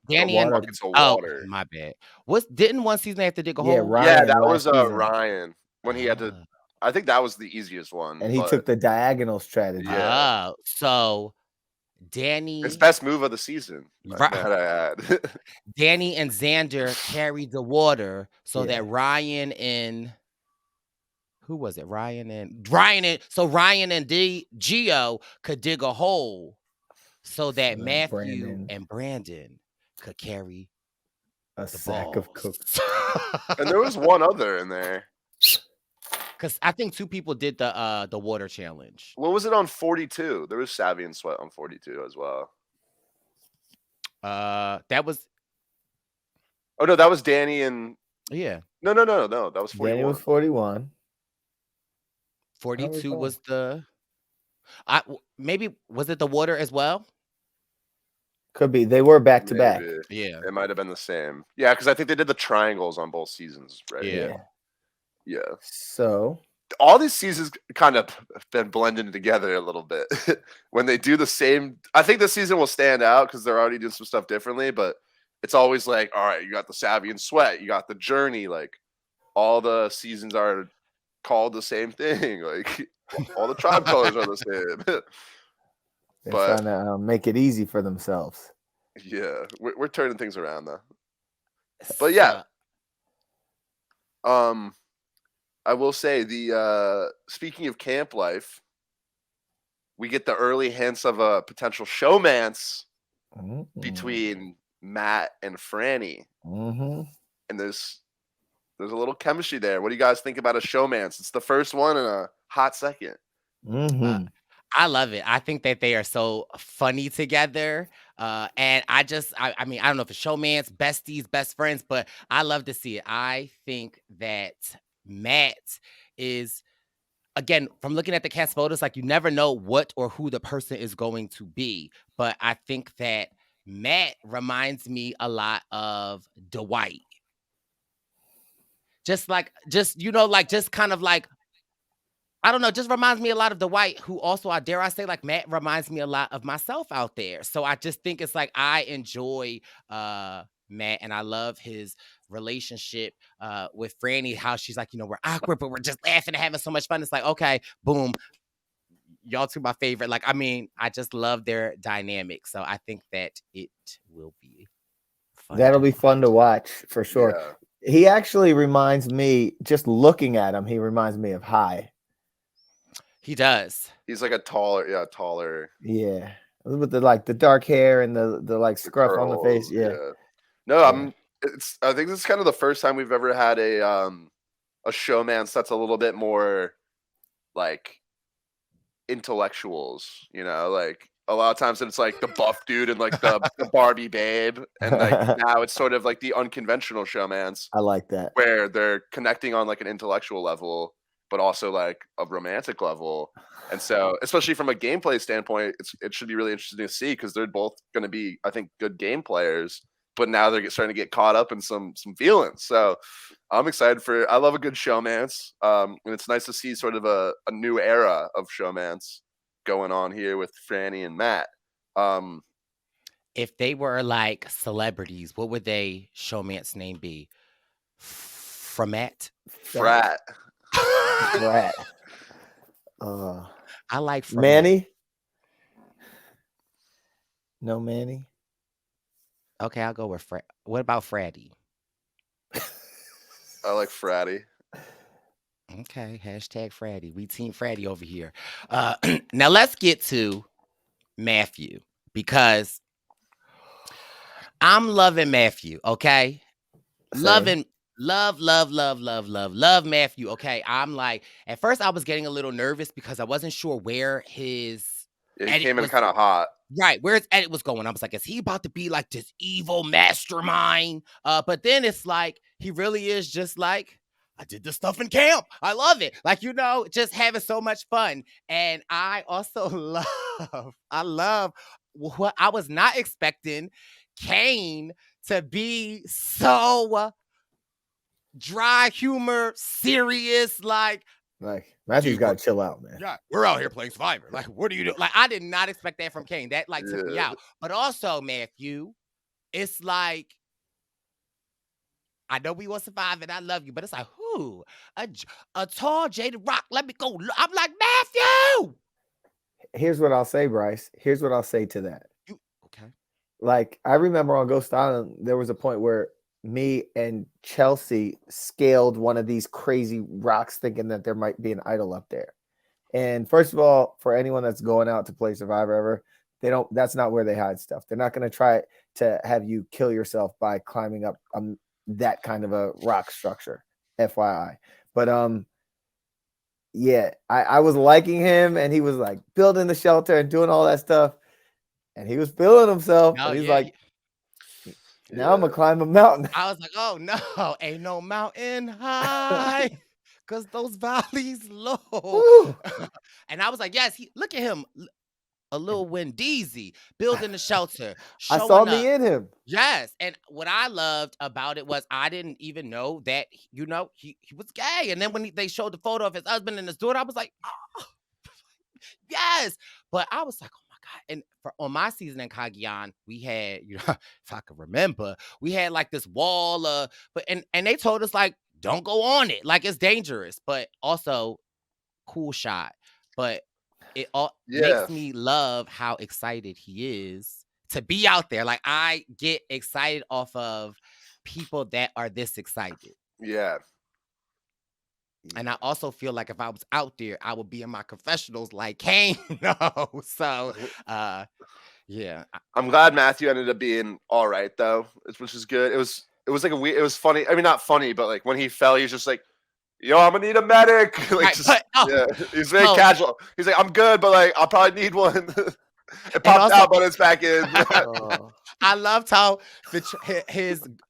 Danny and buckets of oh, water. my bad. Didn't one season they have to dig a Yeah, hole? Ryan. Yeah, that was last season, Ryan when he had to. Ah. I think that was the easiest one. and he but took the diagonal strategy. Yeah. So Danny, his best move of the season. Right. Might I add. Danny and Xander carried the water so Yeah. that Ryan and who was it? Ryan and Gio could dig a hole so that Matthew Brandon. and Brandon could carry A the sack of balls. coke. And there was one other in there. Because I think 2 people did the water challenge. What was it on 42? There was Savvy and Sweat on 42 as well. That was Oh no, that was Danny and yeah. no. That was 41. Danny was 41. 42 recall. was the maybe was it the water as well? Could be. They were back to back. Maybe. Yeah. It might have been the same. Yeah, because I think they did the triangles on both seasons, right? Yeah. Yeah. So All these seasons kind of been blended together a little bit. When they do the same, I think this season will stand out because they're already doing some stuff differently, but it's always like, all right, you got the Savvy and Sweat, you got the Journey, like all the seasons are called the same thing. Like all the tribe colors are the same. they're But- trying to make it easy for themselves. Yeah, we're turning things around though. But yeah. I will say the speaking of camp life, we get the early hints of a potential showmance between Matt and Franny, Mm-hmm. and there's a little chemistry there. What do you guys think about a showmance? It's the first one in a hot second. Mm-hmm. I love it. I think that they are so funny together. And I mean, I don't know if it's showmance, besties, best friends, but I love to see it. I think that Matt is, again, from looking at the cast photos, like you never know what or who the person is going to be. But I think that Matt reminds me a lot of Dwight. Just kind of like, I don't know, just reminds me a lot of Dwight, who also, dare I say, like Matt reminds me a lot of myself out there. So I just think it's like I enjoy Matt, and I love his relationship with Franny, how she's like, we're awkward, but we're just laughing and having so much fun. It's like, okay, boom, y'all two my favorite. Like, I mean, I just love their dynamic. So I think that it will be fun. That'll be fun to watch for sure. Yeah. He actually reminds me, just looking at him, he reminds me of High. He does. He's like a taller. Yeah. With the dark hair and the like scruff on the face. curls, Yeah. No, Yeah. I think this is kind of the first time we've ever had a showmance that's a little bit more like intellectuals, like A lot of times it's like the buff dude and like the Barbie babe, and like now it's sort of like the unconventional showmans I like that. where they're connecting on like an intellectual level, but also like a romantic level. And so, especially from a gameplay standpoint, it should be really interesting to see because they're both going to be, I think, good game players. But now they're starting to get caught up in some feelings. So I'm excited for. I love a good showmance, and it's nice to see sort of a new era of showmance going on here with Franny and Matt. If they were like celebrities, what would they showmance name be? Frat. Frat. Rat. I like Frat. Manny. No Manny. Okay, I'll go with Frat. What about Fratty? I like Fratty. Okay, hashtag Fratty. We team Fratty over here. Now let's get to Matthew because I'm loving Matthew. Okay, Same. love Matthew. Okay, I'm like at first I was getting a little nervous because I wasn't sure where his Yeah, he edit came in was- kind of hot. Right, where his edit was going. I was like, is he about to be like this evil mastermind? But then it's like he really is just like, I did this stuff in camp. I love it. Like, you know, just having so much fun. And I also love what I was not expecting Kane to be so dry humor, serious, like Matthew's got to chill out, man. yeah, we're out here playing Survivor. Like, what do you do? Like, I did not expect that from Kane. That like took me Yeah. out. But also, Matthew, it's like I know we will survive and I love you, but it's like, who? A tall Jaded Rock. Let me go. I'm like, Matthew. Here's what I'll say, Bryce. Here's what I'll say to that. Okay. Like, I remember on Ghost Island, there was a point where me and Chelsea scaled one of these crazy rocks thinking that there might be an idol up there. And first of all, for anyone that's going out to play Survivor ever, that's not where they hide stuff. They're not going to try to have you kill yourself by climbing up that kind of a rock structure, FYI. But yeah, I was liking him, and he was like building the shelter and doing all that stuff, and he was feeling himself. Oh, And he's yeah, like, now I'm gonna climb a mountain. I was like, oh no, ain't no mountain high, cause those valleys low. Woo. And I was like, yes, look at him, a little Wendeezy building the shelter. I saw showing me up. in him. Yes, and what I loved about it was I didn't even know that he was gay. And then when they showed the photo of his husband and his daughter, I was like, oh, yes. But I was like, oh my god. And on my season in Cagayan, we had, if I could remember, we had like this wall and they told us like, don't go on it, like it's dangerous, but also cool shot. But it all makes me love how excited he is to be out there. Like I get excited off of people that are this excited. Yeah. And I also feel like if I was out there, I would be in my confessionals like Kane. So yeah. I'm glad Matthew ended up being all right though, which is good. It was like it was funny. I mean, not funny, but like when he fell, he was just like, yo, I'm gonna need a medic. Like, Right, just, but, yeah, he's very casual. He's like, I'm good, but like, I'll probably need one. It popped also, out, but it's back in. I loved how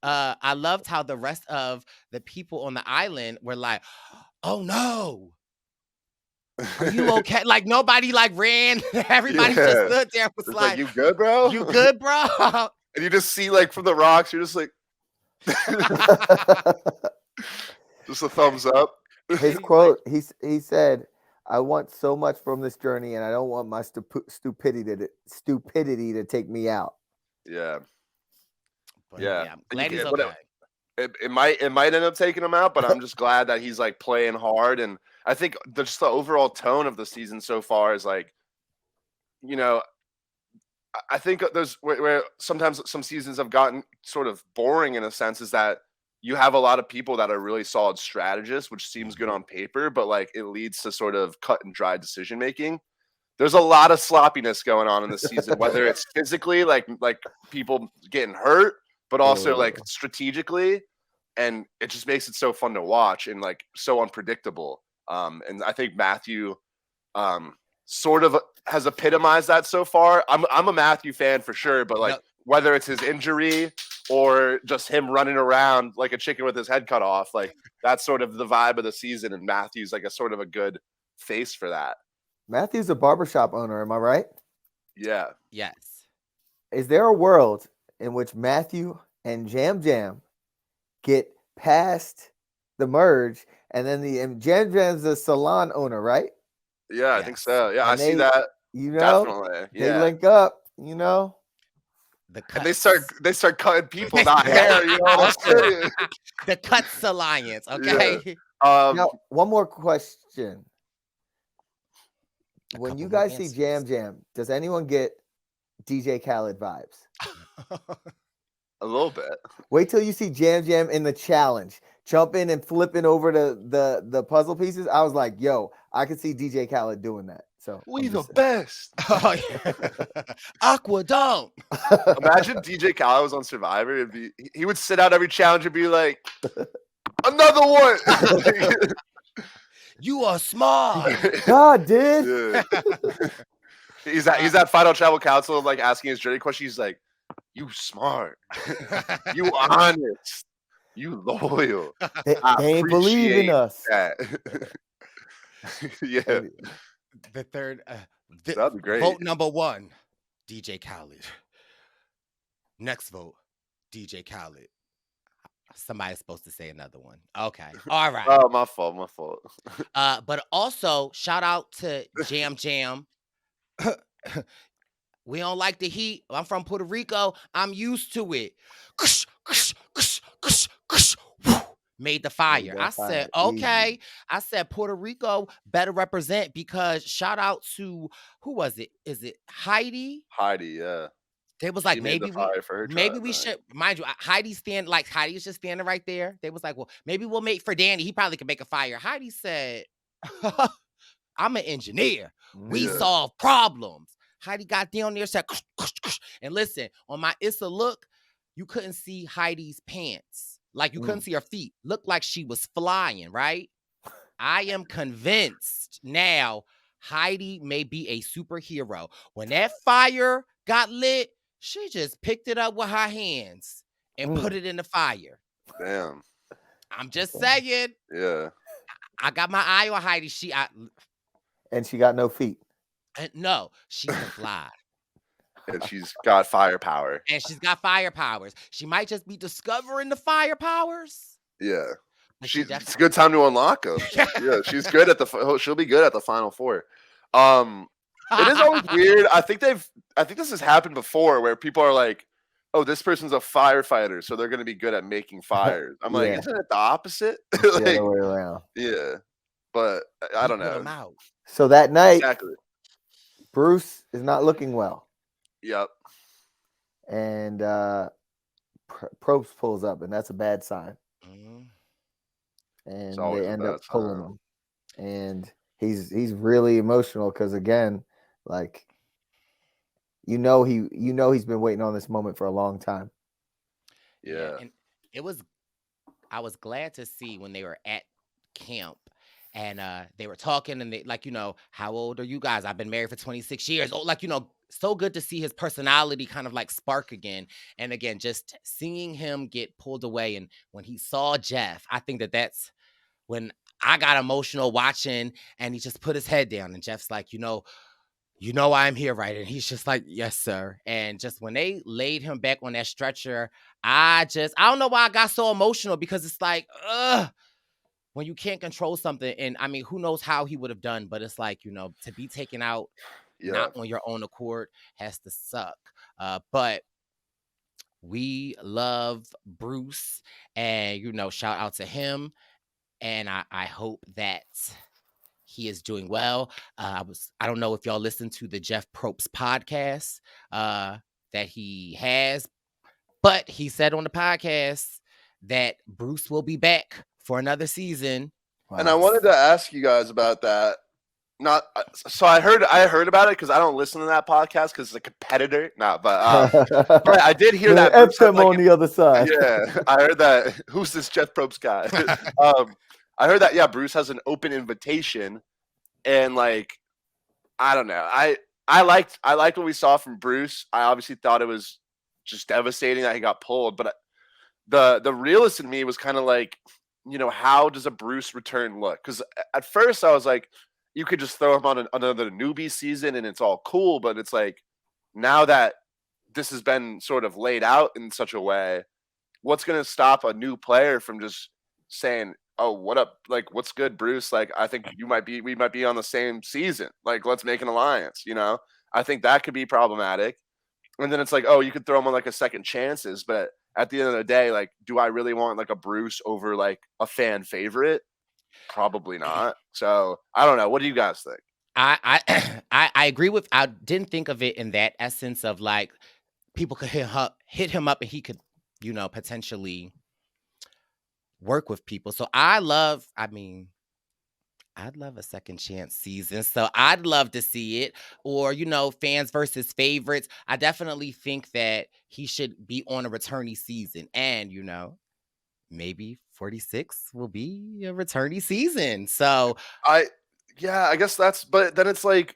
I loved how the rest of the people on the island were like, oh no, are you okay? Like nobody like ran. Everybody just stood there, was it's like, you good, bro? You good, bro? And you just see like from the rocks, you're just like, just a thumbs up. His quote, he said, I want so much from this journey, and I don't want my stupidity to take me out. Yeah. But, Yeah. I'm glad he's okay. It might end up taking him out, but I'm just glad that he's like playing hard. And I think just the overall tone of the season so far is like, I think there's where sometimes some seasons have gotten sort of boring in a sense is that you have a lot of people that are really solid strategists, which seems good on paper, but like it leads to sort of cut and dry decision making. There's a lot of sloppiness going on in the season, whether it's physically, like people getting hurt, but also like strategically, and it just makes it so fun to watch and like so unpredictable. And I think Matthew, sort of has epitomized that so far. I'm a Matthew fan for sure, but like whether it's his injury or just him running around like a chicken with his head cut off, like that's sort of the vibe of the season, and Matthew's like a sort of a good face for that. Matthew's a barbershop owner, am I right? Yeah. Yes. Is there a world in which Matthew and Jam Jam get past the merge, and then Jam Jam's a salon owner, right? Yeah, I think so. Yeah, I see that. You know, definitely. They Yeah. link up, you know. And they start cutting people, not hair. You know what I'm saying? The Cuts Alliance. Okay. Yeah. Now, one more question. A When couple you more guys see answers. Jam Jam, does anyone get DJ Khaled vibes? A little bit. Wait till you see Jam Jam in the challenge, jumping and flipping over the puzzle pieces. I was like, yo, I could see DJ Khaled doing that. So We I'm the just best. Oh, yeah. Aqua Dome. Imagine DJ Khaled was on Survivor. He would sit out every challenge and be like, another one. You are smart. God, dude. Yeah. He's at Final Travel Council, like asking his jury question. He's like, "You smart, you honest, you loyal." They ain't believing us. That. Yeah, The third. that'd be great. Vote number 1, DJ Khaled. Next vote, DJ Khaled. Somebody's supposed to say another one. Okay. All right. Oh, my fault. But also shout out to Jam Jam. We don't like the heat. I'm from Puerto Rico. I'm used to it. Made the fire. I said, okay. I said Puerto Rico better represent, because shout out to, who was it? Is it Heidi? Heidi, yeah. They was like, She made the fire for her maybe tribe, we right? should, mind you, Heidi's just standing right there. They was like, well, maybe we'll make for Danny. He probably could make a fire. Heidi said, I'm an engineer. We Yeah. solve problems. Heidi got down there, said, and listen, on my Issa look, you couldn't see Heidi's pants. Like you couldn't see her feet. Looked like she was flying, right? I am convinced now Heidi may be a superhero. When that fire got lit, she just picked it up with her hands and put it in the fire. Damn. I'm just saying. Yeah. I got my eye on Heidi. And she got no feet. No, she can fly. And she's got fire power. And she's got fire powers. She might just be discovering the fire powers. Yeah. But It's a good time to unlock them. Yeah, she's good at she'll be good at the Final Four. It is always weird. I think this has happened before where people are like, oh, this person's a firefighter, so they're going to be good at making fires. I'm like, isn't it the opposite? Like, The other way around. yeah, but I don't Put 'em know. out. So that night, Exactly. Bruce is not looking well. Yep. And Probst pulls up, and that's a bad sign. Mhm. And It's always they a end bad up pulling sign. him. And he's really emotional because, again, like, he's been waiting on this moment for a long time. Yeah. And I was glad to see when they were at camp and they were talking and they like, how old are you guys? I've been married for 26 years. Oh, like, so good to see his personality kind of like spark again. And again, just seeing him get pulled away. And when he saw Jeff, I think that's when I got emotional watching, and he just put his head down and Jeff's like, I'm here, right? And he's just like, yes, sir. And just when they laid him back on that stretcher, I don't know why I got so emotional, because it's like, when you can't control something. And I mean, who knows how he would have done, but it's like, to be taken out, not on your own accord, has to suck. But we love Bruce, and, shout out to him. And I hope that he is doing well. I don't know if y'all listened to the Jeff Probst podcast that he has, but he said on the podcast that Bruce will be back for another season. Wow. And I wanted to ask you guys about that. So I heard about it because I don't listen to that podcast because it's a competitor. No, but I did hear that. FM on the other side. Yeah, I heard that. Who's this Jeff Probst guy? I heard that. Yeah, Bruce has an open invitation, and like, I don't know. I liked what we saw from Bruce. I obviously thought it was just devastating that he got pulled, but the realist in me was kind of like, how does a Bruce return look? Because at first I was like, you could just throw him on another newbie season and it's all cool, but it's like now that this has been sort of laid out in such a way, what's going to stop a new player from just saying, "Oh, what up? Like, what's good, Bruce? Like, I think we might be on the same season. Like, let's make an alliance." I think that could be problematic. And then it's like, oh, you could throw him on like a second chances, but at the end of the day, like, do I really want like a Bruce over like a fan favorite? Probably not. So I don't know. What do you guys think? I I agree with. I didn't think of it in that essence of like people could hit him up, and he could, potentially work with people. So I'd love a second chance season. So I'd love to see it. Or, fans versus favorites. I definitely think that he should be on a returnee season. And, maybe 46 will be a returnee season. So I guess but then it's like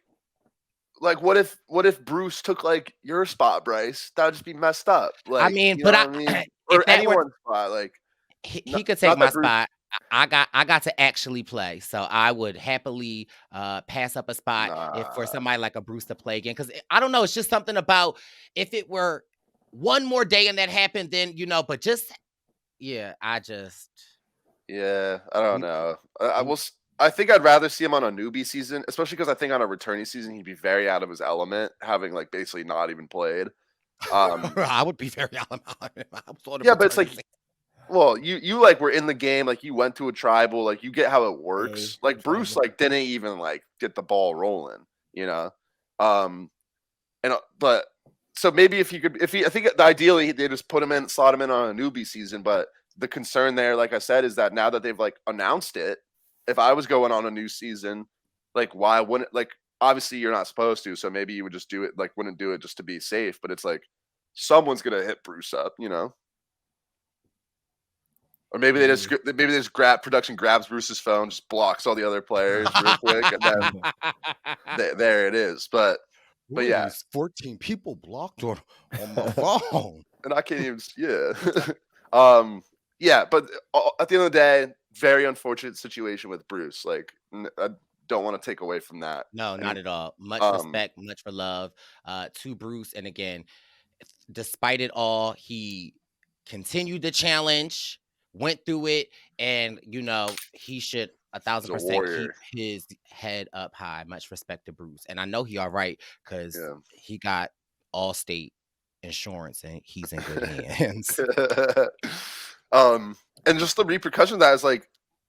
what if Bruce took like your spot, Bryce? That would just be messed up. Like, but what I mean? if Or that were, anyone's spot, like he could take my spot. I got to actually play, so I would happily pass up a spot if for somebody like a Bruce to play again. Because I don't know, it's just something about if it were one more day and that happened, then but just I don't know. I think I'd rather see him on a newbie season, especially because I think on a returning season he'd be very out of his element, having like basically not even played. I would be very out of my element. Yeah, but it's like, well, you like were in the game, like you went to a tribal, like you get how it works. Like Bruce, like didn't even like get the ball rolling, but so maybe I think ideally they just slot him in on a newbie season. But the concern there, like I said, is that now that they've like announced it, if I was going on a new season, like why wouldn't, like, obviously you're not supposed to, so maybe you would just do it, like wouldn't do it just to be safe. But it's like someone's gonna hit Bruce up, Or maybe they just production grabs Bruce's phone, just blocks all the other players real quick, and then there it is. But yeah, 14 people blocked on my phone, and I can't even. Yeah, but at the end of the day, very unfortunate situation with Bruce. Like, I don't want to take away from that. No, not at all. Much respect, much for love to Bruce. And again, despite it all, he continued the challenge, went through it, and he should 1,000% keep his head up high. Much respect to Bruce, and I know he all right because he got Allstate insurance and he's in good hands. And just the repercussion of that is like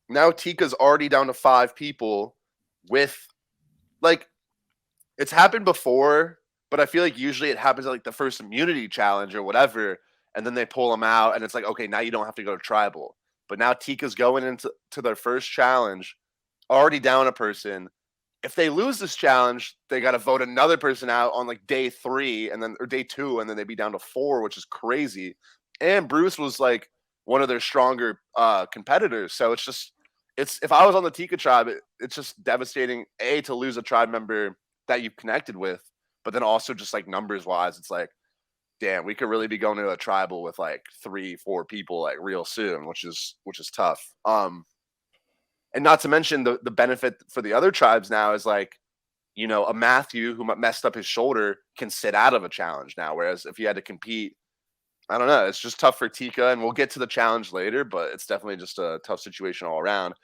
now Tika's already down to 5 people with, like, it's happened before, but I feel like usually it happens at like the first immunity challenge or whatever. And then they pull them out, and it's like, okay, now you don't have to go to tribal. But now Tika's going into their first challenge, already down a person. If they lose this challenge, they got to vote another person out on like day 3 or day 2, and then they'd be down to 4, which is crazy. And Bruce was like one of their stronger competitors. So if I was on the Tika tribe, it's just devastating, to lose a tribe member that you've connected with, but then also just like numbers wise, it's like, damn, we could really be going to a tribal with like 3-4 people like real soon, which is tough. And not to mention the benefit for the other tribes now is like, a Matthew who messed up his shoulder can sit out of a challenge now. Whereas if he had to compete, I don't know, it's just tough for Tika, and we'll get to the challenge later, but it's definitely just a tough situation all around.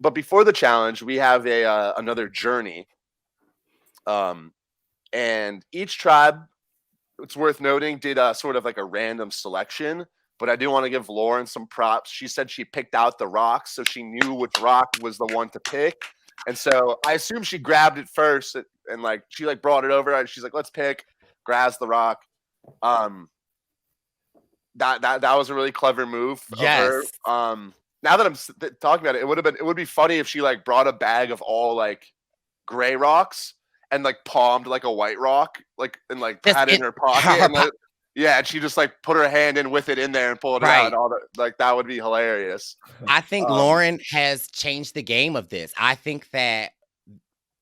But before the challenge, we have another journey. And each tribe, it's worth noting, did sort of like a random selection, but I do want to give Lauren some props. She said she picked out the rocks, so she knew which rock was the one to pick. And so I assume she grabbed it first and like she like brought it over and she's like, let's pick, grabs the rock. That was a really clever move of her. Now that I'm talking about it, it would be funny if she like brought a bag of all like gray rocks and like palmed like a white rock, like, and like had it in her pocket. And and she just like put her hand in with it in there and pulled it out. And all that, like, that would be hilarious. I think Lauren has changed the game of this. I think that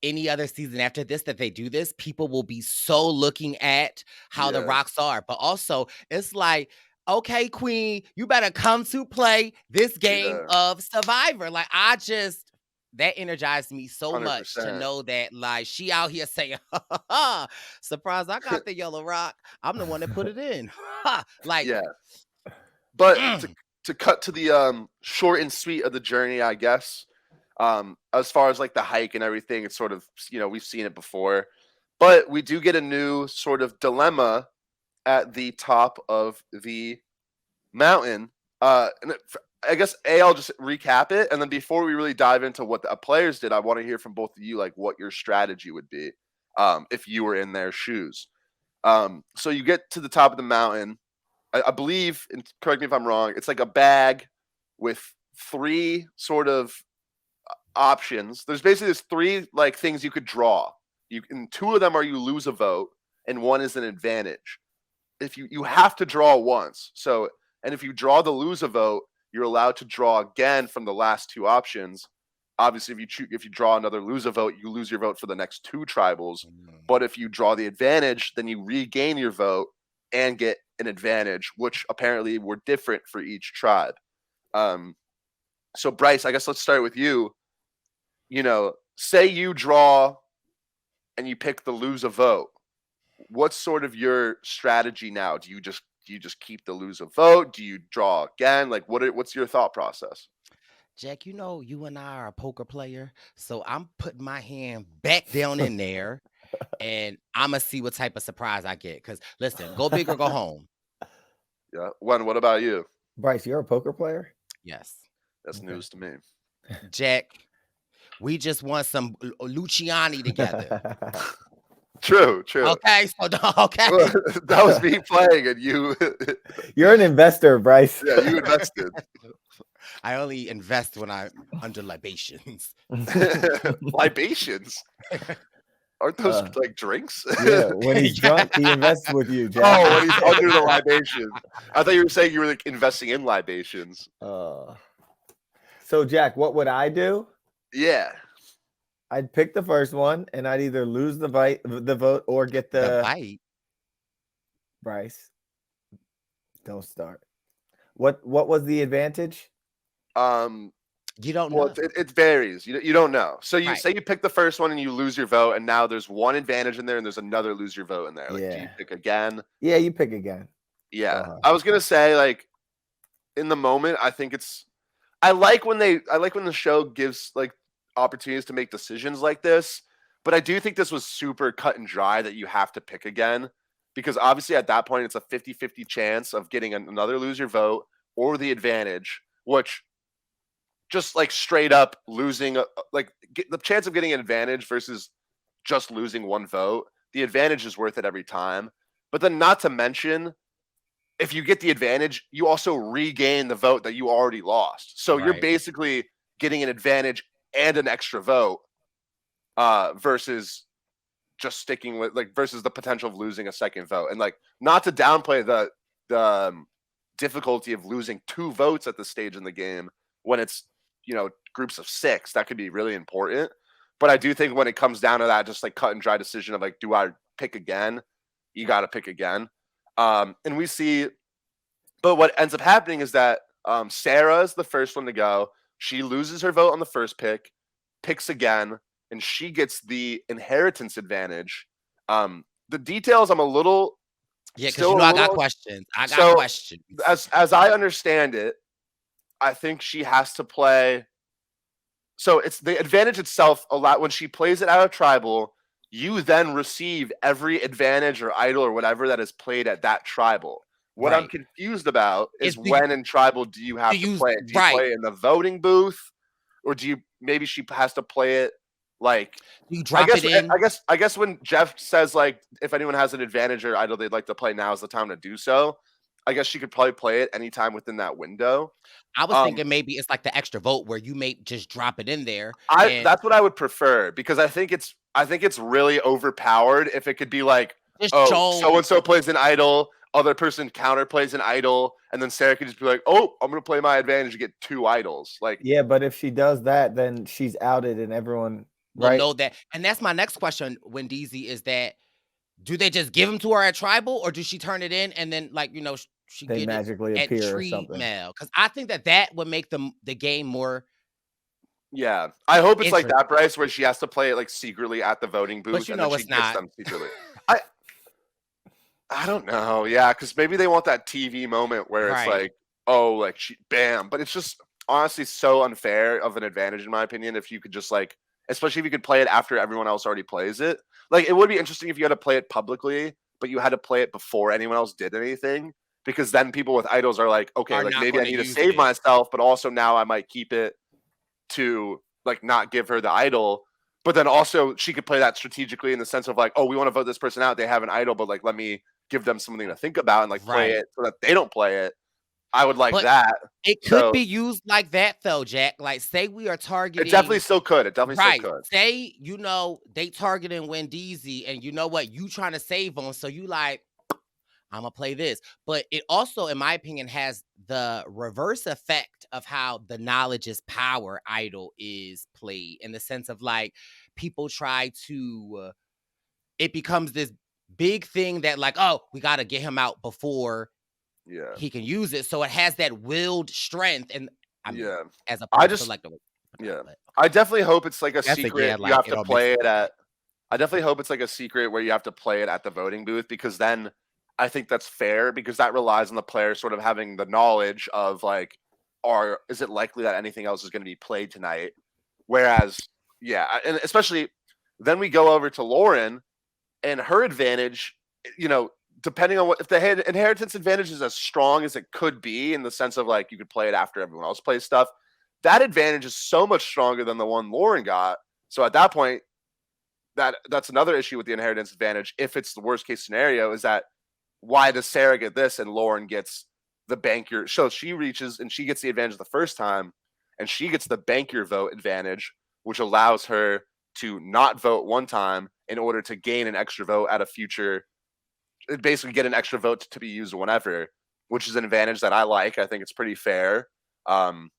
any other season after this that they do this, people will be so looking at how the Yeah. rocks are. But also, it's like, okay, Queen, you better come to play this game of Survivor. Like, that energized me so much to 100%. know that, like, she out here saying, surprise, I got the yellow rock. I'm the one that put it in. Like, Yeah. But to cut to the short and sweet of the journey, I guess, as far as like the hike and everything, it's sort of, we've seen it before, but we do get a new sort of dilemma at the top of the mountain. I guess I'll just recap it, and then before we really dive into what the players did, I want to hear from both of you, like what your strategy would be if you were in their shoes. So you get to the top of the mountain. I believe, and correct me if I'm wrong, it's like a bag with 3 sort of options. There's 3 like things you could draw. And 2 of them are you lose a vote, and 1 is an advantage. If you have to draw once. So, and if you draw the lose a vote, you're allowed to draw again from the last 2 options. Obviously, if you draw another lose a vote, you lose your vote for the next 2 tribals. But if you draw the advantage, then you regain your vote and get an advantage, which apparently were different for each tribe. So Brice, I guess let's start with you. Say you draw and you pick the lose a vote. What's sort of your strategy now? Do you just keep the lose a vote? Do you draw again? Like what's your thought process? Jack, you and I are a poker player, so I'm putting my hand back down in there, and I'm going to see what type of surprise I get. Because, listen, go big or go home. Yeah. Wen, what about you? Brice, you're a poker player? Yes. That's news to me. Jack, we just want some Luciani together. True. Okay, so okay. That was me playing, and you. You're an investor, Brice. Yeah, you invested. I only invest when I'm under libations. Libations? Aren't those like drinks? Yeah, when he's drunk, he invests with you, Jack. Oh, when he's under the libations. I thought you were saying you were like investing in libations. So, Jack, what would I do? Yeah. I'd pick the first one, and I'd either lose the vote or get the bite. Brice, don't start. What was the advantage? You don't know. It varies. You don't know. So you Right. say you pick the first one and you lose your vote, and now there's one advantage in there, and there's another lose your vote in there. Like, do you pick again? Yeah, you pick again. Yeah. I was gonna say, like, in the moment, I think I like when the show gives like opportunities to make decisions like this, but I do think this was super cut and dry that you have to pick again, because obviously at that point it's a 50-50 chance of getting another lose your vote or the advantage, which just like straight up losing the chance of getting an advantage versus just losing 1 vote, the advantage is worth it every time. But then, not to mention, if you get the advantage, you also regain the vote that you already lost. So you're basically getting an advantage and an extra vote versus just sticking with versus the potential of losing a second vote. And like, not to downplay the difficulty of losing 2 votes at this stage in the game when it's groups of 6, that could be really important. But I do think when it comes down to that, just like cut and dry decision of like, do I pick again? You got to pick again. And we see, but what ends up happening is that Sarah is the first one to go. She loses her vote on the first pick, picks again, and she gets the inheritance advantage. The details, I'm a little. Yeah, because I got questions. Questions. As I understand it, I think she has to play. So it's the advantage itself. A lot when she plays it out of tribal, you then receive every advantage or idol or whatever that is played at that tribal. What I'm confused about is when in tribal do you have to play it? Do you play it in the voting booth, or maybe she has to play it like you drop it in? I guess when Jeff says like if anyone has an advantage or idol they'd like to play, now is the time to do so. I guess she could probably play it anytime within that window. I was thinking maybe it's like the extra vote where you may just drop it in there. That's what I would prefer, because I think it's really overpowered if it could be like, so and so plays an idol, other person counter plays an idol, and then Sarah could just be like, oh, I'm gonna play my advantage to get 2 idols. Like, yeah, but if she does that, then she's outed and everyone will Right. know that. And that's my next question, Wendeezy, is that do they just give them to her at tribal, or do she turn it in and then she They get magically it at appear or tree something. mail? Because I think that would make the game more. Yeah, I hope it's like that, Interesting. Bryce, where she has to play it like secretly at the voting booth, But and then she it's gets not. them secretly. I don't know. Yeah, because maybe they want that TV moment where it's Right. like, oh, like she, bam. But it's just honestly so unfair of an advantage, in my opinion, if you could just like, especially if you could play it after everyone else already plays it. Like, it would be interesting if you had to play it publicly, but you had to play it before anyone else did anything, because then people with idols are like, okay, Are like not maybe I gonna need to use save it. myself, but also now I might keep it to like not give her the idol. But then also she could play that strategically in the sense of like, oh, we want to vote this person out. They have an idol, but like let me give them something to think about and like play Right. it so that they don't play it. I would like But that. it could So- be used like that though, Jack. Like, say we are targeting. It definitely still could. It definitely right. still could. Say, they targeting Wendeezy, and you know what? You trying to save them. So you like, I'm going to play this. But it also, in my opinion, has the reverse effect of how the knowledge is power idol is played, in the sense of like people try to, it becomes this big thing that like, oh, we got to get him out before Yeah. he can use it. So it has that willed strength. And I mean, Yeah. as I opposed just- to like the. Yeah. I definitely hope it's like a That's secret. again, You like, have it to all play makes it at. I definitely hope it's like a secret where you have to play it at the voting booth, because then I think that's fair, because that relies on the player sort of having the knowledge of like, is it likely that anything else is going to be played tonight? Whereas, yeah, and especially then we go over to Lauren and her advantage, depending on if the inheritance advantage is as strong as it could be, in the sense of like you could play it after everyone else plays stuff, that advantage is so much stronger than the one Lauren got. So at that point, that's another issue with the inheritance advantage. If it's the worst case scenario, is that why does Sarah get this and Lauren gets the bank your? So she reaches and she gets the advantage the first time, and she gets the bank your vote advantage, which allows her to not vote one time in order to gain an extra vote at a future. Basically, get an extra vote to be used whenever, which is an advantage that I like. I think it's pretty fair, and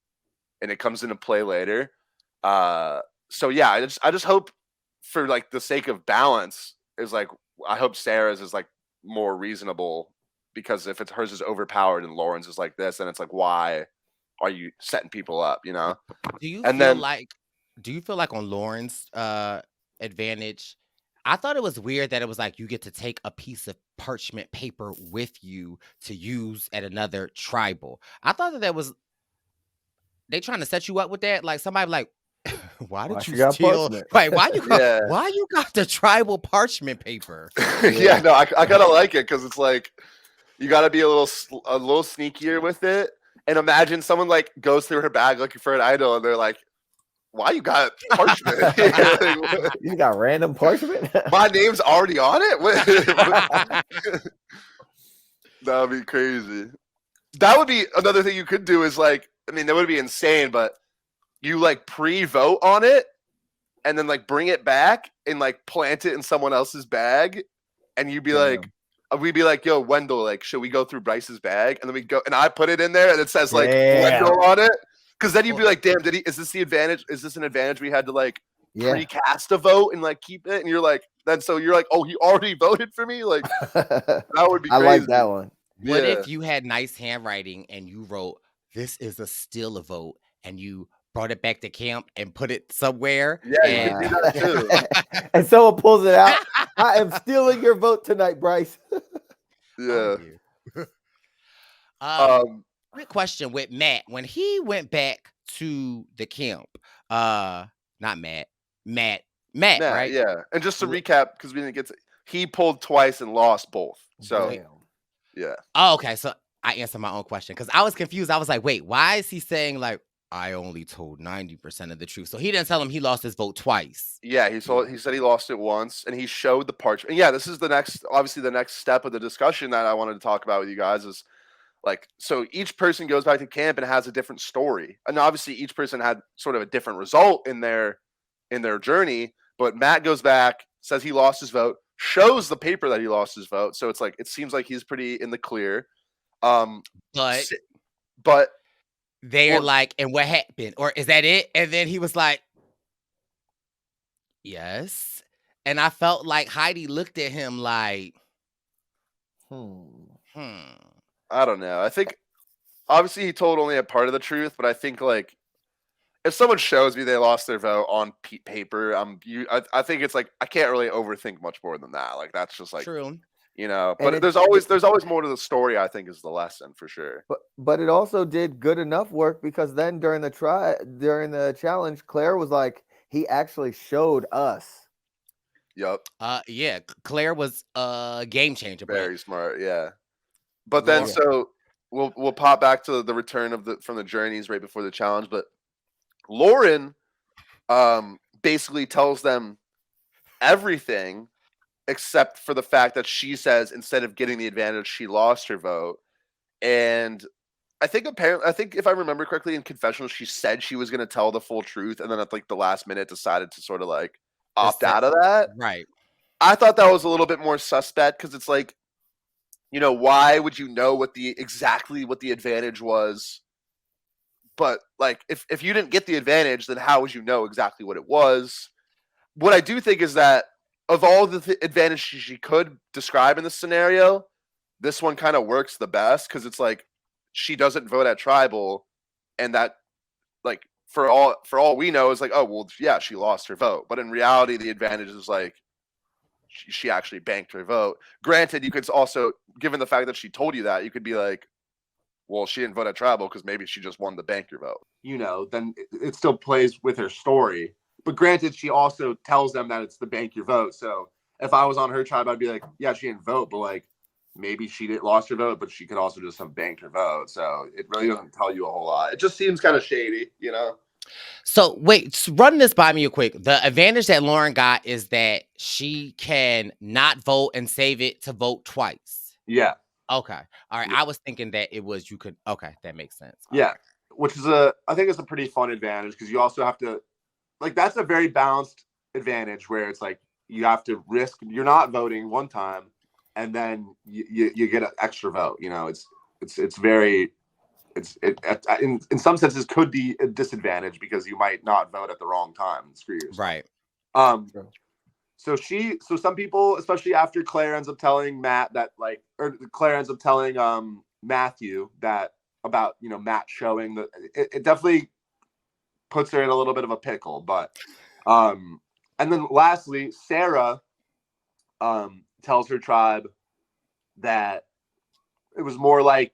it comes into play later. So yeah, I just hope, for like the sake of balance, is like I hope Sarah's is like more reasonable, because if hers is overpowered and Lauren's is like this, then it's like, why are you setting people up? Do you And feel then- like? Do you feel like on Lauren's advantage? I thought it was weird that it was like you get to take a piece of parchment paper with you to use at another tribal. I thought that was they trying to set you up with that. Like somebody like, why did Why she you got steal? parchment? Right? Why you got? Yeah. Why you got the tribal parchment paper? Yeah, no, I kind of like it, because it's like you got to be a little sneakier with it. And imagine someone like goes through her bag looking for an idol, and they're like, "Why you got parchment? Like, You got random parchment? my name's already on it." That would be crazy. That would be another thing you could do. Is like, I mean, that would be insane, but you like pre-vote on it, and then like bring it back and like plant it in someone else's bag, and you'd be like, we'd be like, "Yo, Wendell, like, should we go through Bryce's bag?" And then we go, and I put it in there, and it says like Wendell on it, because then you'd be like, "Damn, is this the advantage? Is this an advantage we had to like precast a vote and like keep it?" And you're like, so you're like, "Oh, he already voted for me." Like that would be. I crazy. like that one. What Yeah. if you had nice handwriting and you wrote, "This is a still a vote," and you brought it back to camp and put it somewhere? Yeah, you and- can do that too. And someone pulls it out. I am stealing your vote tonight, Bryce. Yeah. Quick question with Matt. When he went back to the camp, not Matt, right? Yeah. And just to recap, because we didn't get to, he pulled twice and lost both. So Damn. yeah. Oh, okay. So I answered my own question because I was confused. I was like, wait, why is he saying like, I only told 90% of the truth? So he didn't tell him he lost his vote twice. Yeah, he said he lost it once, and he showed the parchment. And yeah, this is the next step of the discussion that I wanted to talk about with you guys is like, so each person goes back to camp and has a different story. And obviously each person had sort of a different result in their journey, but Matt goes back, says he lost his vote, shows the paper that he lost his vote. So it's like, it seems like he's pretty in the clear. But they're like, and what happened? Or is that it? And then he was like, Yes. And I felt like Heidi looked at him like, I don't know. I think obviously he told only a part of the truth, but I think like if someone shows me they lost their vote on paper, I think it's like I can't really overthink much more than that. Like that's just like true. you know. And But there's always more to the story. I think is the lesson for sure. But it also did good enough work because then during the challenge, Claire was like, he actually showed us. Yep. Yeah, Claire was a game changer. Very smart. Yeah. But then Lauren- so we'll pop back to the return of from the journeys right before the challenge. But Lauren basically tells them everything except for the fact that she says instead of getting the advantage, she lost her vote. And I think if I remember correctly in confessional, she said she was going to tell the full truth, and then at like the last minute decided to sort of like opt out of that. Right. I thought that was a little bit more suspect because it's like, you know, why would you know exactly what the advantage was? But like, if you didn't get the advantage, then how would you know exactly what it was? What I do think is that of all the advantages she could describe in this scenario, this one kind of works the best because it's like she doesn't vote at tribal, and that like for all we know is like, oh well, yeah, she lost her vote. But in reality, the advantage is like she actually banked her vote. Granted, you could also, given the fact that she told you that, you could be like, well, she didn't vote at tribal because maybe she just won the bank your vote. You know, then it still plays with her story. But granted, she also tells them that it's the bank your vote. So if I was on her tribe, I'd be like, yeah, she didn't vote, but like maybe she didn't lost her vote, but she could also just have banked her vote. So it really doesn't tell you a whole lot. It just seems kind of shady, you know? So wait, run this by me real quick. The advantage that Lauren got is that she can not vote and save it to vote twice. Yeah. Okay. All right. Yeah. I was thinking that it was you could. Okay, that makes sense. Yeah, which is I think it's a pretty fun advantage because you also have to, like, that's a very balanced advantage where it's like you have to risk you're not voting one time, and then you get an extra vote. You know, it's very in some senses could be a disadvantage because you might not vote at the wrong time and screw yourself. Right. So some people, especially after Claire ends up telling Matt that Claire ends up telling Matthew that about, you know, Matt showing that it definitely puts her in a little bit of a pickle. But and then lastly, Sarah tells her tribe that it was more like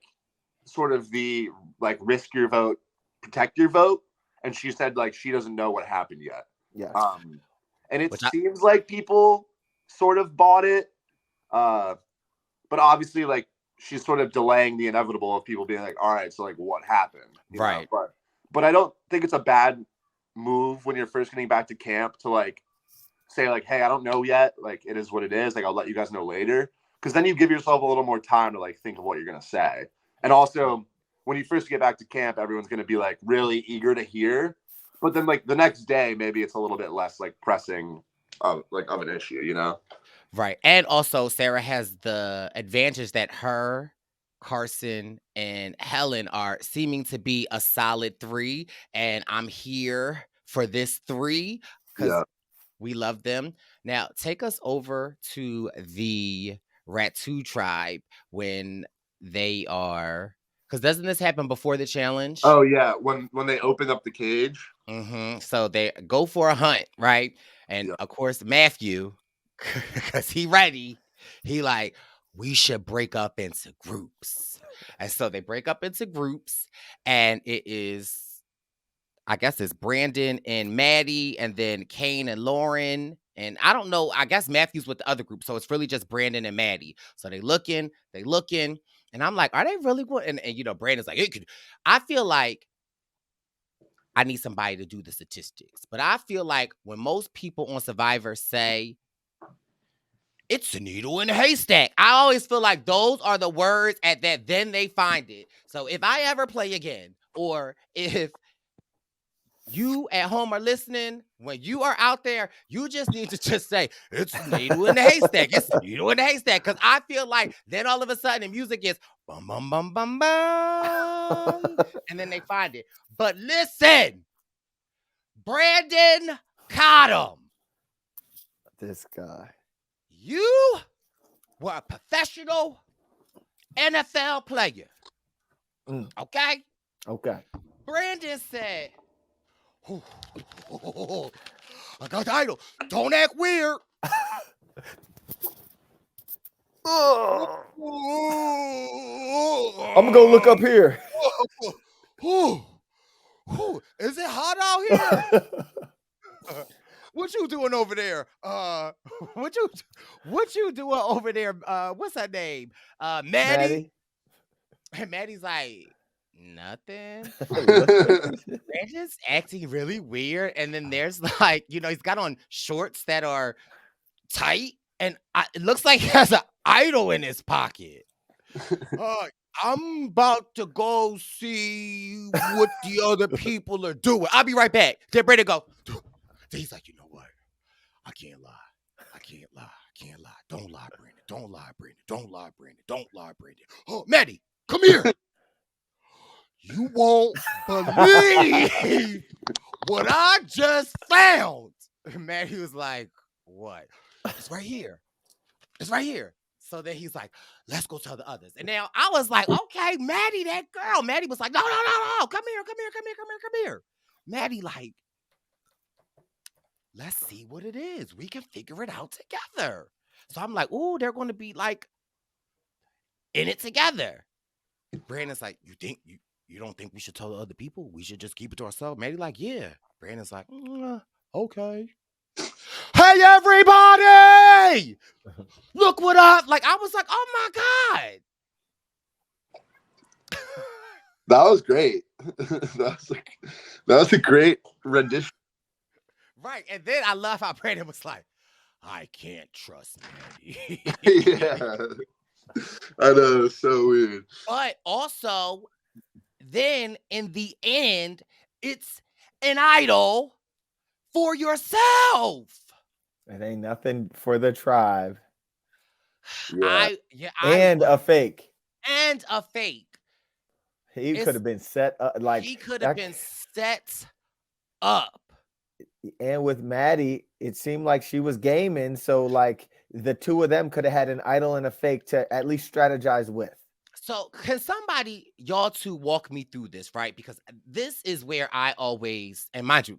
sort of the like risk your vote, protect your vote, and she said like she doesn't know what happened yet. Yeah. And it seems like people sort of bought it. But obviously, like, she's sort of delaying the inevitable of people being like, all right, so, like, what happened? You right. know? But I don't think it's a bad move when you're first getting back to camp to, like, say, like, hey, I don't know yet. Like, it is what it is. Like, I'll let you guys know later. Because then you give yourself a little more time to, like, think of what you're going to say. And also, when you first get back to camp, everyone's going to be, like, really eager to hear. But then, like, the next day, maybe it's a little bit less, like, pressing of an issue, you know? Right. And also, Sarah has the advantage that her, Carson, and Helen are seeming to be a solid 3. And I'm here for this 3 because we love them. Now, take us over to the Ratu tribe when they are... Because doesn't this happen before the challenge? Oh, yeah. When they open up the cage. Mm-hmm. So they go for a hunt, right? And of course, Matthew, because he ready, he like, we should break up into groups. And so they break up into groups, and it is, I guess it's Brandon and Maddie, and then Kane and Lauren. And I don't know, I guess Matthew's with the other group. So it's really just Brandon and Maddie. So they looking. And I'm like, are they really going? And you know, Brandon's like, it could. I feel like I need somebody to do the statistics. But I feel like when most people on Survivor say, it's a needle in a haystack, I always feel like those are the words at that then they find it. So if I ever play again, or if you at home are listening, when you are out there, you just need to just say, it's a needle in the haystack. It's a needle in the haystack. Because I feel like then all of a sudden the music is bum, bum, bum, bum, bum. And then they find it. But listen, Brandon caught him. This guy. You were a professional NFL player. Mm. Okay? Okay. Brandon said, I got the idol. Don't act weird. I'm gonna go look up here. Is it hot out here? What you doing over there? What you doing over there? What's her name? Maddie. Maddie. And Maddie's like, nothing. What? They're just acting really weird. And then there's like, he's got on shorts that are tight, and it looks like he has an idol in his pocket. I'm about to go see what the other people are doing. I'll be right back. Then Brandon go. He's like, you know what? I can't lie. I can't lie. Don't lie, Brandon. Don't lie, Brandon. Don't lie, Brandon. Don't lie, Brandon. Oh, Maddie, come here. You won't believe what I just found. And Maddie was like, what? It's right here. It's right here. So then he's like, let's go tell the others. And now I was like, okay, Maddie, that girl. Maddie was like, no. Come here. Maddie like, let's see what it is. We can figure it out together. So I'm like, ooh, they're going to be like in it together. Brandon's like, you don't think we should tell the other people? We should just keep it to ourselves. Maddie like, yeah. Brandon's like, okay. Hey, everybody! Look what I was like, oh my God. That was great. that was a great rendition. Right. And then I love how Brandon was like, I can't trust Maddie. Yeah. I know, it's so weird. But also, then in the end, it's an idol for yourself. It ain't nothing for the tribe. Yeah. And a fake. And a fake. He could have been set up like he could have been set up. And with Maddie, it seemed like she was gaming. So like the two of them could have had an idol and a fake to at least strategize with. So can somebody, y'all two, walk me through this, right? Because this is where I always, and mind you,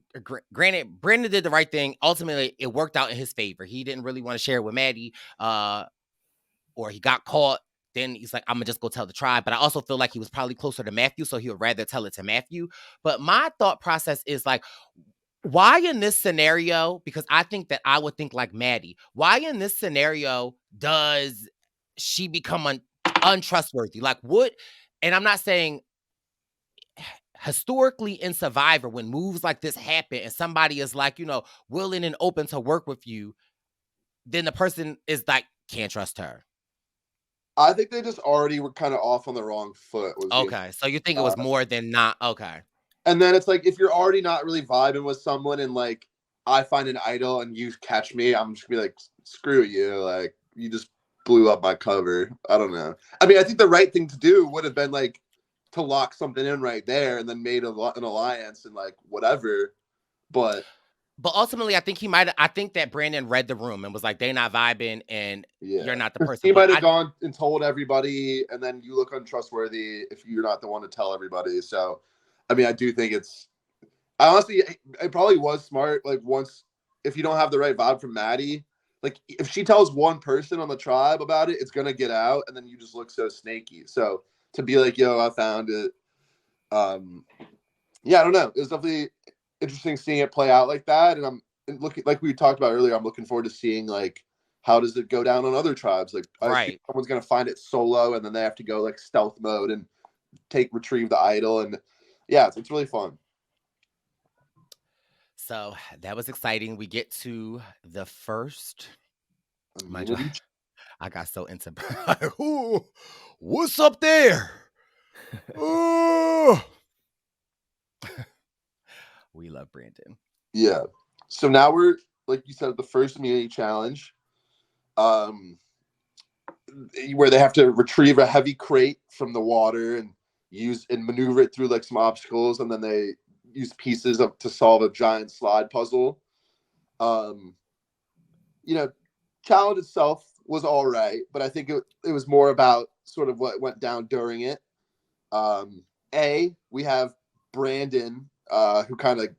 granted, Brandon did the right thing. Ultimately, it worked out in his favor. He didn't really want to share it with Maddie, or he got caught. Then he's like, I'm going to just go tell the tribe. But I also feel like he was probably closer to Matthew, so he would rather tell it to Matthew. But my thought process is like, why in this scenario, because I think that I would think like Maddie, why in this scenario does she become untrustworthy? Like what? And I'm not saying historically in Survivor, when moves like this happen and somebody is like, willing and open to work with you, then the person is like, can't trust her. I think they just already were kind of off on the wrong foot. Okay, so you think it was more than not? Okay. And then it's like, if you're already not really vibing with someone and like, I find an idol and you catch me, I'm just gonna be like, screw you. Like, you just blew up my cover. I don't know. I mean, I think the right thing to do would have been like to lock something in right there and then made an alliance and like whatever. But ultimately, I think that Brandon read the room and was like, they not vibing and you're not the person. He might have gone and told everybody, and then you look untrustworthy if you're not the one to tell everybody. So, I mean, I do think honestly, it probably was smart. Like if you don't have the right vibe from Maddie, like if she tells one person on the tribe about it, it's going to get out. And then you just look so snaky. So to be like, yo, I found it. Yeah, I don't know. It was definitely interesting seeing it play out like that. And I'm looking, like we talked about earlier, I'm looking forward to seeing like, how does it go down on other tribes? Like, I think someone's going to find it solo and then they have to go like stealth mode and retrieve the idol. And yeah, it's really fun. So that was exciting. We get to the first. I got so into ooh, what's up there? We love Brandon. Yeah. So now we're, like you said, the first immunity challenge, where they have to retrieve a heavy crate from the water and maneuver it through like some obstacles, and then they use pieces to solve a giant slide puzzle. challenge itself was all right, but I think it was more about sort of what went down during it. We have Brandon, who kind of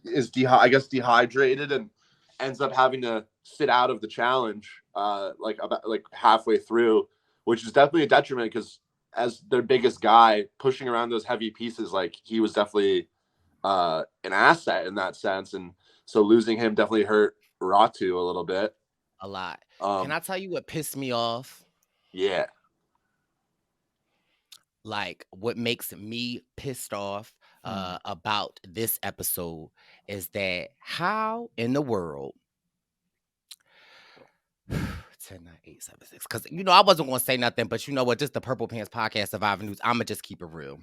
is dehydrated and ends up having to sit out of the challenge, about halfway through, which is definitely a detriment because as their biggest guy pushing around those heavy pieces, like he was definitely an asset in that sense, and so losing him definitely hurt Ratu a little bit. A lot. Can I tell you what pissed me off? Yeah. Like what makes me pissed off about this episode is that how in the world 10-9-8-7-6, because I wasn't gonna say nothing, but you know what, just the Purple Pants Podcast Survivor News, I'ma just keep it real.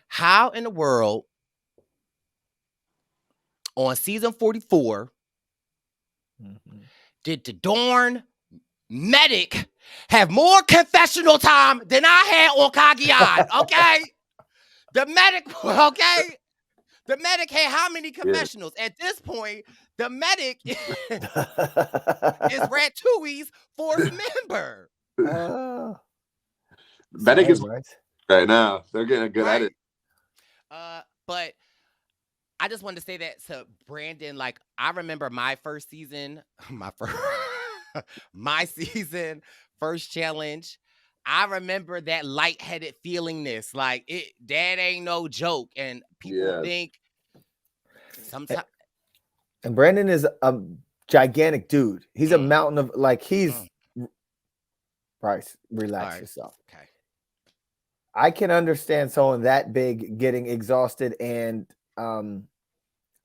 How in the world on season 44 did the darn medic have more confessional time than I had on Kagian? Okay. The medic had how many confessionals? At this point, the medic is Ratui's fourth member. Medic is right now. They're getting good at it. But I just wanted to say that to Brandon. Like, I remember my first season, my season, first challenge. I remember that lightheaded feelingness. Like, that ain't no joke. And people think sometimes. And Brandon is a gigantic dude. He's a mountain of, like, Brice, relax yourself. Okay. I can understand someone that big getting exhausted and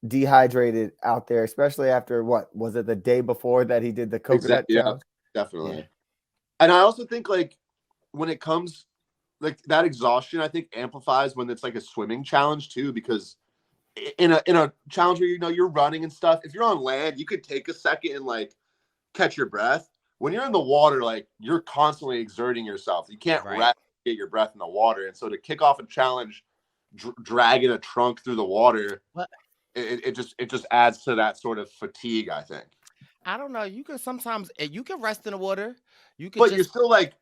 dehydrated out there, especially after what was it, the day before that he did the coconut challenge? Definitely. Yeah. And I also think, like, when it comes, like, that exhaustion, I think amplifies when it's like a swimming challenge too, because in a challenge where you're running and stuff, if you're on land, you could take a second and like catch your breath. When you're in the water, like, you're constantly exerting yourself. You can't rest, get your breath in the water. And so to kick off a challenge, dragging a trunk through the water, it just adds to that sort of fatigue, I think. I don't know. You can sometimes rest in the water. You can, but you're still like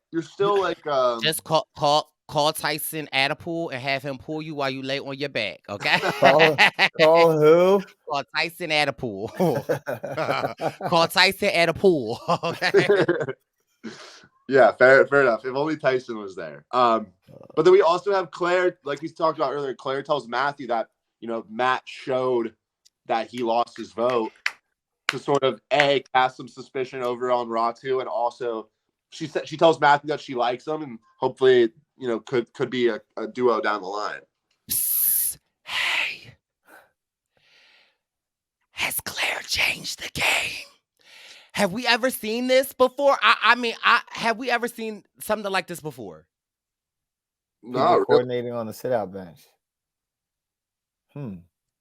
just call Tyson at a pool and have him pull you while you lay on your back. Okay. Call who? Call Tyson at a pool. Call Tyson at a pool. Okay. Yeah, fair enough. If only Tyson was there. But then we also have Claire, like we talked about earlier. Claire tells Matthew that Matt showed that he lost his vote to sort of cast some suspicion over on Ratu, and also she tells Matthew that she likes him, and hopefully could be a duo down the line. Hey, has Claire changed the game? Have we ever seen this before? Have we ever seen something like this before? No, coordinating on the sit-out bench.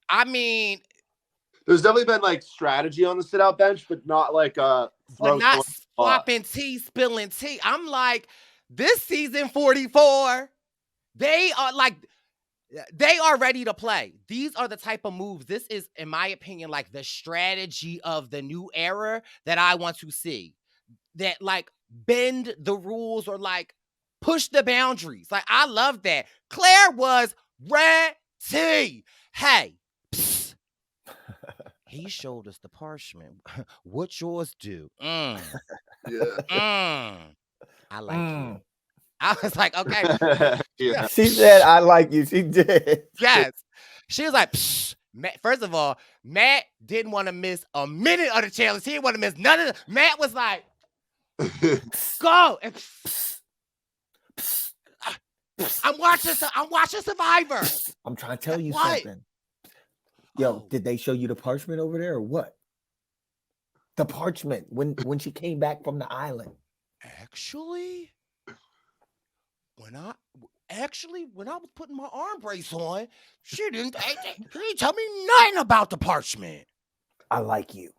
I mean, there's definitely been like strategy on the sit-out bench, but not like not swapping tea, spilling tea. I'm like, this season 44, they are ready to play. These are the type of moves. This is, in my opinion, like the strategy of the new era that I want to see. That like bend the rules or like push the boundaries. Like, I love that. Claire was ready. Hey, he showed us the parchment. What yours do? I like you. I was like, okay. Yeah. She said, I like you. She did. Yes. She was like, first of all, Matt didn't want to miss a minute of the challenge. He didn't want to miss none of it. Matt was like, go. And I'm watching Survivor. I'm trying to tell you something. Yo, did they show you the parchment over there or what? The parchment when she came back from the island. Actually, when I was putting my arm brace on, she didn't tell me nothing about the parchment. I like you.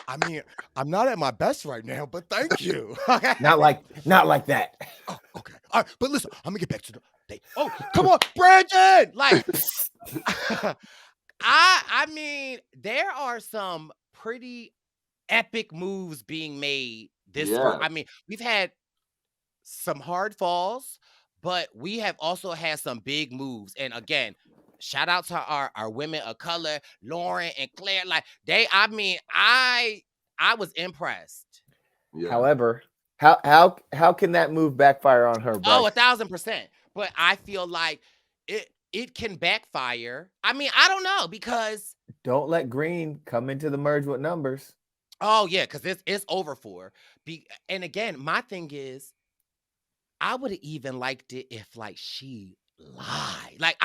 I mean, I'm not at my best right now, but thank you. Not like that. Oh, okay. All right, but listen, I'm gonna get back to the date. Oh, come on, Brandon! Like, I mean, there are some pretty epic moves being made Yeah. I mean, we've had some hard falls, but we have also had some big moves. And again, shout out to our women of color, Lauren and Claire. Like I was impressed. Yeah. However, how can that move backfire on her, Bryce? Oh, 1,000%. But I feel like it can backfire. I mean, I don't know because Don't let Green come into the merge with numbers. oh yeah, because it's over for. And again, my thing is, I would have even liked it if like she lied. Like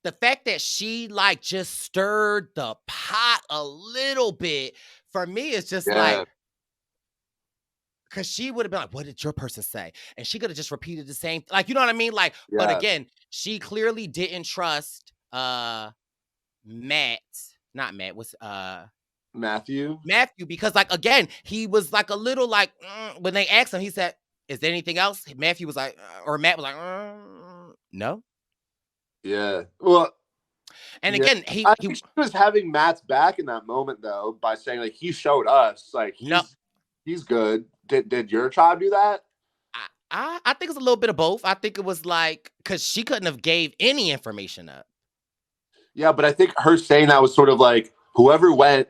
the fact that she like just stirred the pot a little bit for me is just like, because she would have been like, what did your person say? And she could have just repeated the same. Like, you know what I mean? Like, but again, she clearly didn't trust Matt. Not Matt, was Matthew, because like again, he was like a little like when they asked him, he said, is there anything else? Matthew was like, or Matt was like, no. Yeah. Well, and yeah. again, I think she was having Matt's back in that moment though, by saying like he showed us like he's good. Did your tribe do that? I think it's a little bit of both. I think it was like because she couldn't have gave any information up. Yeah, but I think her saying that was sort of like whoever went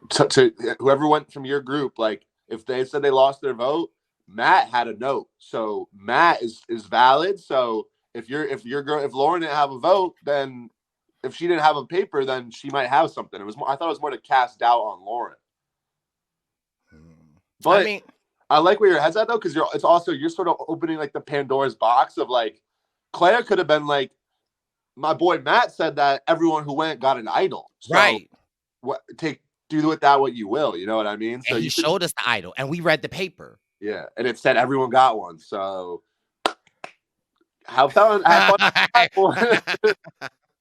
to whoever went from your group, like if they said they lost their vote, Matt had a note. So Matt is valid. So if Lauren didn't have a vote, then if she didn't have a paper, then she might have something. It was more, I thought it was more to cast doubt on Lauren. But I mean, I like where your head's at though, because you're sort of opening like the Pandora's box of like Claire could have been like, my boy Matt said that everyone who went got an idol. So right. Do with that what you will. You know what I mean? So and he showed us the idol, and we read the paper. Yeah, and it said everyone got one. So have fun.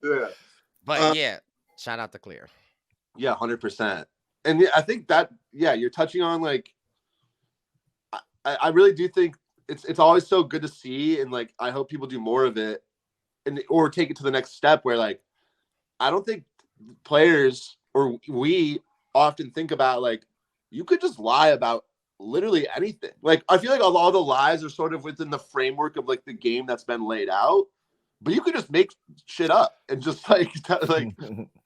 Yeah. But yeah, shout out to Claire. Yeah, 100%. And yeah, I think that you're touching on like I really do think it's always so good to see, and like I hope people do more of it, or take it to the next step where like I don't think players or we often think about like you could just lie about literally anything. Like I feel like all the lies are sort of within the framework of like the game that's been laid out, but you could just make shit up and just like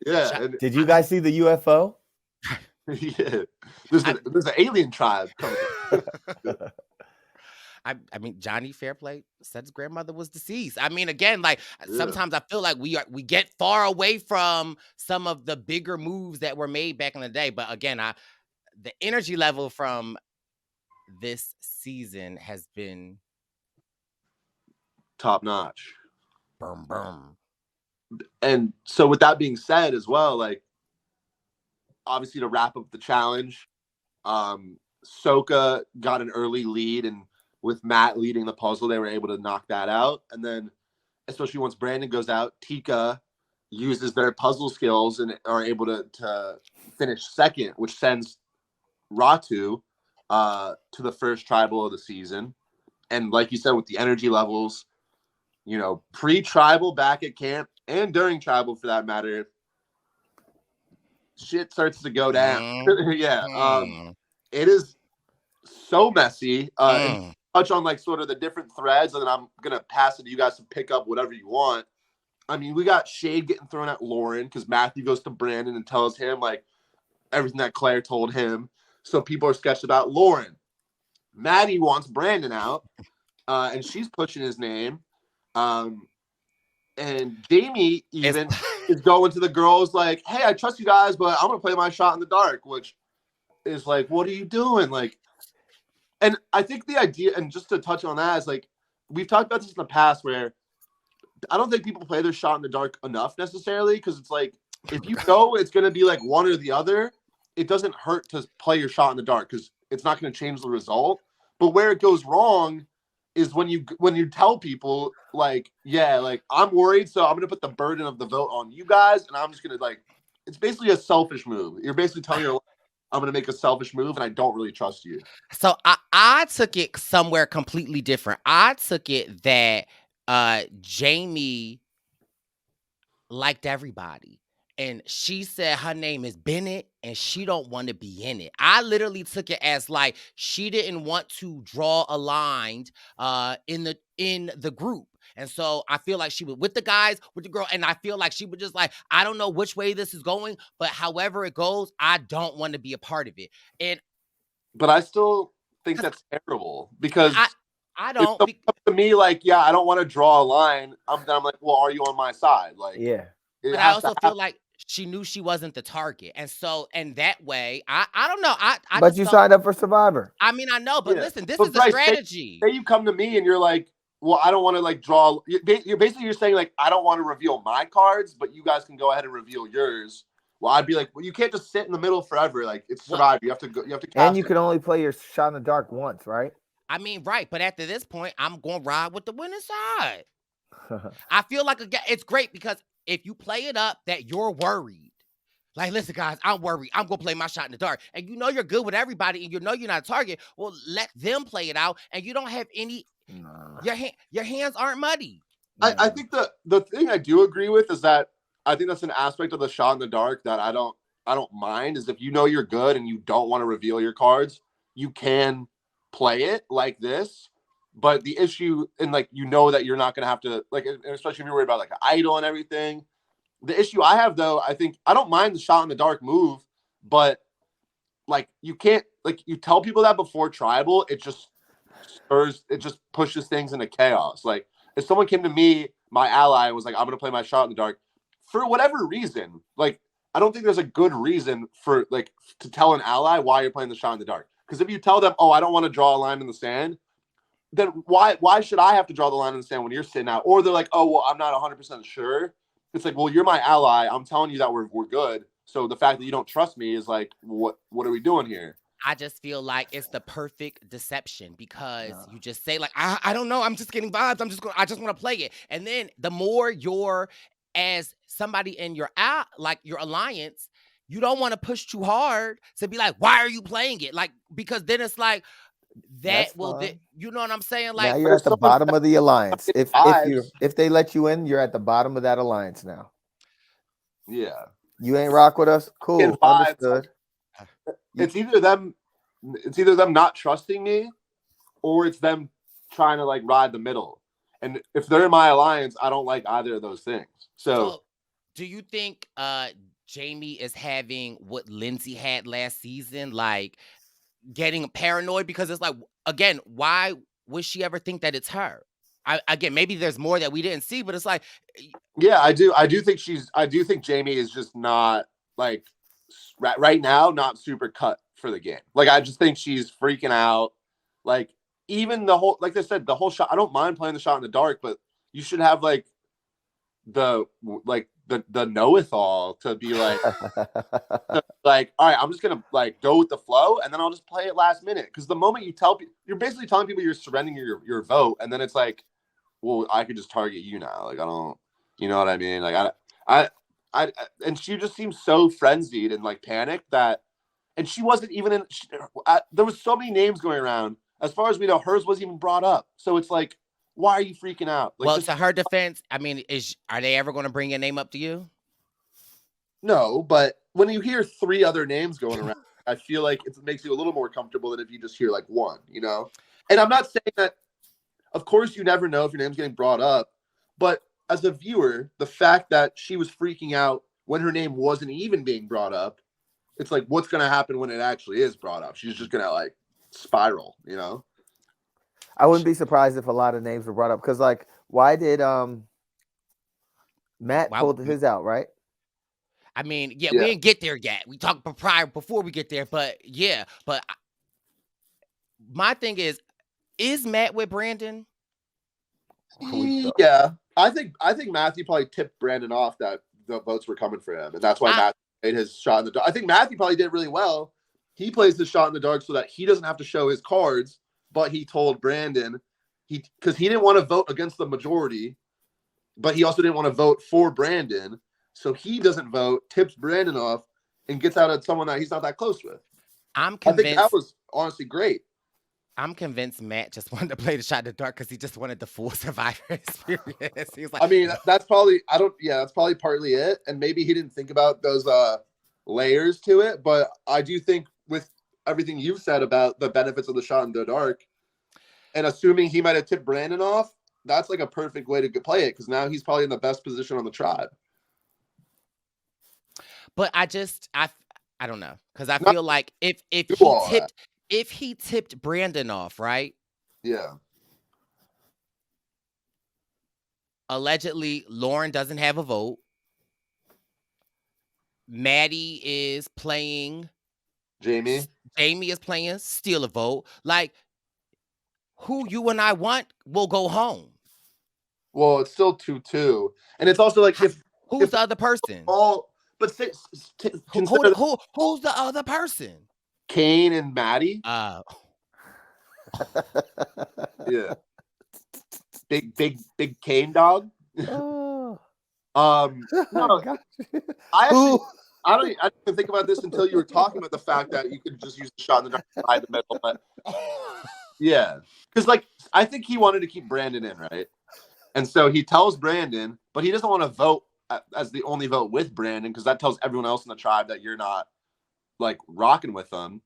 yeah. Did you guys see the UFO? Yeah, there's an alien tribe coming. I mean, Johnny Fairplay said his grandmother was deceased. I mean, again, like sometimes I feel like we get far away from some of the bigger moves that were made back in the day. But again, the energy level from this season has been top notch. Boom, boom. And so, with that being said, as well, like obviously to wrap up the challenge, Soka got an early lead, and with Matt leading the puzzle, they were able to knock that out. And then, especially once Brandon goes out, Tika uses their puzzle skills and are able to finish second, which sends Ratu to the first tribal of the season. And like you said, with the energy levels, you know, pre-tribal back at camp and during tribal for that matter, shit starts to go down. It is so messy. And touch on like sort of the different threads, and then I'm gonna pass it to you guys to pick up whatever you want. I mean, we got shade getting thrown at Lauren because Matthew goes to Brandon and tells him like everything that Claire told him. So people are sketched about Lauren. Maddie wants Brandon out, and she's pushing his name. And Jamie even is going to the girls like, hey, I trust you guys, but I'm going to play my shot in the dark, which is like, what are you doing? Like, and I think the idea, and just to touch on that, is like, we've talked about this in the past where I don't think people play their shot in the dark enough necessarily, because it's like, if you know it's going to be like one or the other, it doesn't hurt to play your shot in the dark because it's not going to change the result. But where it goes wrong is when you tell people like, yeah, like I'm worried, so I'm gonna put the burden of the vote on you guys, and I'm just gonna like, it's basically a selfish move. You're basically telling your, I'm gonna make a selfish move, and I don't really trust you. So I took it somewhere completely different. I took it that Jamie liked everybody, and she said her name is Bennett and she don't want to be in it. I literally took it as like she didn't want to draw a line in the group. And so I feel like she was with the guys, with the girl, and I feel like she was just like, I don't know which way this is going, but however it goes, I don't want to be a part of it. And But I still think that's terrible because I if don't. someone comes to me like, yeah, I don't want to draw a line. I'm like, well, are you on my side? Like, Yeah. But I also feel like she knew she wasn't the target, and so and that way, I don't know. I But just you felt, signed up for Survivor. I mean, I know, but Yeah. listen, this But is a Brice, strategy. Say you come to me and you're like, well, I don't want to like draw. You're saying like, I don't want to reveal my cards, but you guys can go ahead and reveal yours. Well, I'd be like, well, you can't just sit in the middle forever. Like it's Survivor. You have to go. You have to. Cast And you can only play your shot in the dark once, right? I mean, right, but after this point, I'm going to ride with the winning side. I feel like it's great because if you play it up that you're worried, like, listen, guys, I'm worried. I'm going to play my shot in the dark. And you know you're good with everybody and you know you're not a target. Well, let them play it out and you don't have any, your hands aren't muddy. I think the thing I do agree with is that I think that's an aspect of the shot in the dark that I don't mind is if you know you're good and you don't want to reveal your cards, you can play it like this. But the issue, and like you know that you're not gonna have to like, especially if you're worried about like an idol and everything. The issue I have though, I think I don't mind the shot in the dark move, but like you can't like you tell people that before tribal, it just pushes things into chaos. Like if someone came to me, my ally, and was like, I'm gonna play my shot in the dark, for whatever reason, like I don't think there's a good reason for like to tell an ally why you're playing the shot in the dark. Because if you tell them, oh, I don't want to draw a line in the sand, then why should I have to draw the line in the sand when you're sitting out? Or they're like, oh, well, I'm not 100% sure. It's like, well, you're my ally. I'm telling you that we're good. So the fact that you don't trust me is like, what are we doing here? I just feel like it's the perfect deception because you just say like, I don't know. I'm just getting vibes. I just want to play it. And then the more you're as somebody in your like your alliance, you don't want to push too hard to be like, why are you playing it? Like, because then it's like, that will you know what I'm saying? Like now you're at the bottom of the alliance. If they let you in, you're at the bottom of that alliance now. Yeah. You ain't rock with us? Cool. Understood. It's either them not trusting me or it's them trying to like ride the middle. And if they're in my alliance, I don't like either of those things. So do you think Jamie is having what Lindsay had last season, like getting paranoid? Because it's like, again, why would she ever think that it's her? Again, maybe there's more that we didn't see, but it's like, yeah, I do think Jamie is just not like right now, not super cut for the game. Like, I just think she's freaking out. Like, even the whole, like I said, the whole shot, I don't mind playing the shot in the dark, but you should have like the know-it-all to be like, like, all right, I'm just gonna like go with the flow, and then I'll just play it last minute. Because the moment you tell people, you're basically telling people you're surrendering your vote, and then it's like, well, I could just target you now. Like, I don't, you know what I mean? Like, I and she just seems so frenzied and like panicked that, and she wasn't even in. There was so many names going around. As far as we know, hers wasn't even brought up. So it's like, why are you freaking out? Like, well, to her defense, I mean, are they ever going to bring your name up to you? No, but when you hear 3 other names going around, I feel like it makes you a little more comfortable than if you just hear like one, you know? And I'm not saying that, of course, you never know if your name's getting brought up, but as a viewer, the fact that she was freaking out when her name wasn't even being brought up, it's like, what's going to happen when it actually is brought up? She's just going to like spiral, you know? I wouldn't be surprised if a lot of names were brought up because, like, why did Matt pulled his out, right? I mean, yeah, we didn't get there yet. We talked prior before we get there, but yeah. But my thing is Matt with Brandon? Yeah, I think Matthew probably tipped Brandon off that the votes were coming for him, and that's why Matthew made his shot in the dark. I think Matthew probably did really well. He plays the shot in the dark so that he doesn't have to show his cards. But he told Brandon because he didn't want to vote against the majority, but he also didn't want to vote for Brandon. So he doesn't vote, tips Brandon off, and gets out at someone that he's not that close with. I'm convinced. I think that was honestly great. I'm convinced Matt just wanted to play the shot in the dark because he just wanted the full Survivor experience. He was like, I mean, that's probably that's probably partly it. And maybe he didn't think about those layers to it. But I do think with everything you've said about the benefits of the shot in the dark, and assuming he might have tipped Brandon off, that's like a perfect way to play it because now he's probably in the best position on the tribe. but I don't know because I Not feel like if he tipped Brandon off, right? Yeah. Allegedly, Lauren doesn't have a vote. Maddie is playing. Jamie is playing steal a vote. Like, who you and I want will go home. Well, it's still 2-2, and it's also like who's the other person? But who's the other person? Kane and Maddie. Yeah. Big Kane dog. Oh. No, I didn't even think about this until you were talking about the fact that you could just use the shot in the dark side the middle. But yeah, because like I think he wanted to keep Brandon in, right? And so he tells Brandon, but he doesn't want to vote as the only vote with Brandon because that tells everyone else in the tribe that you're not like rocking with them.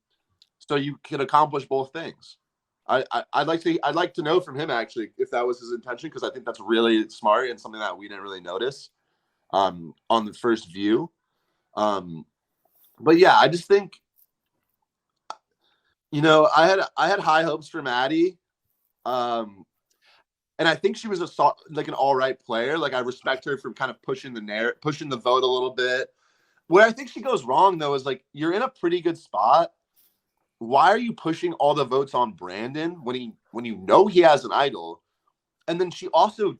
So you can accomplish both things. I'd like to know from him actually if that was his intention because I think that's really smart and something that we didn't really notice on the first view. But yeah, I just think I had high hopes for Maddie, and I think she was an all right player. Like I respect her for kind of pushing the vote a little bit. Where I think she goes wrong though is like you're in a pretty good spot. Why are you pushing all the votes on Brandon when you know he has an idol? And then she also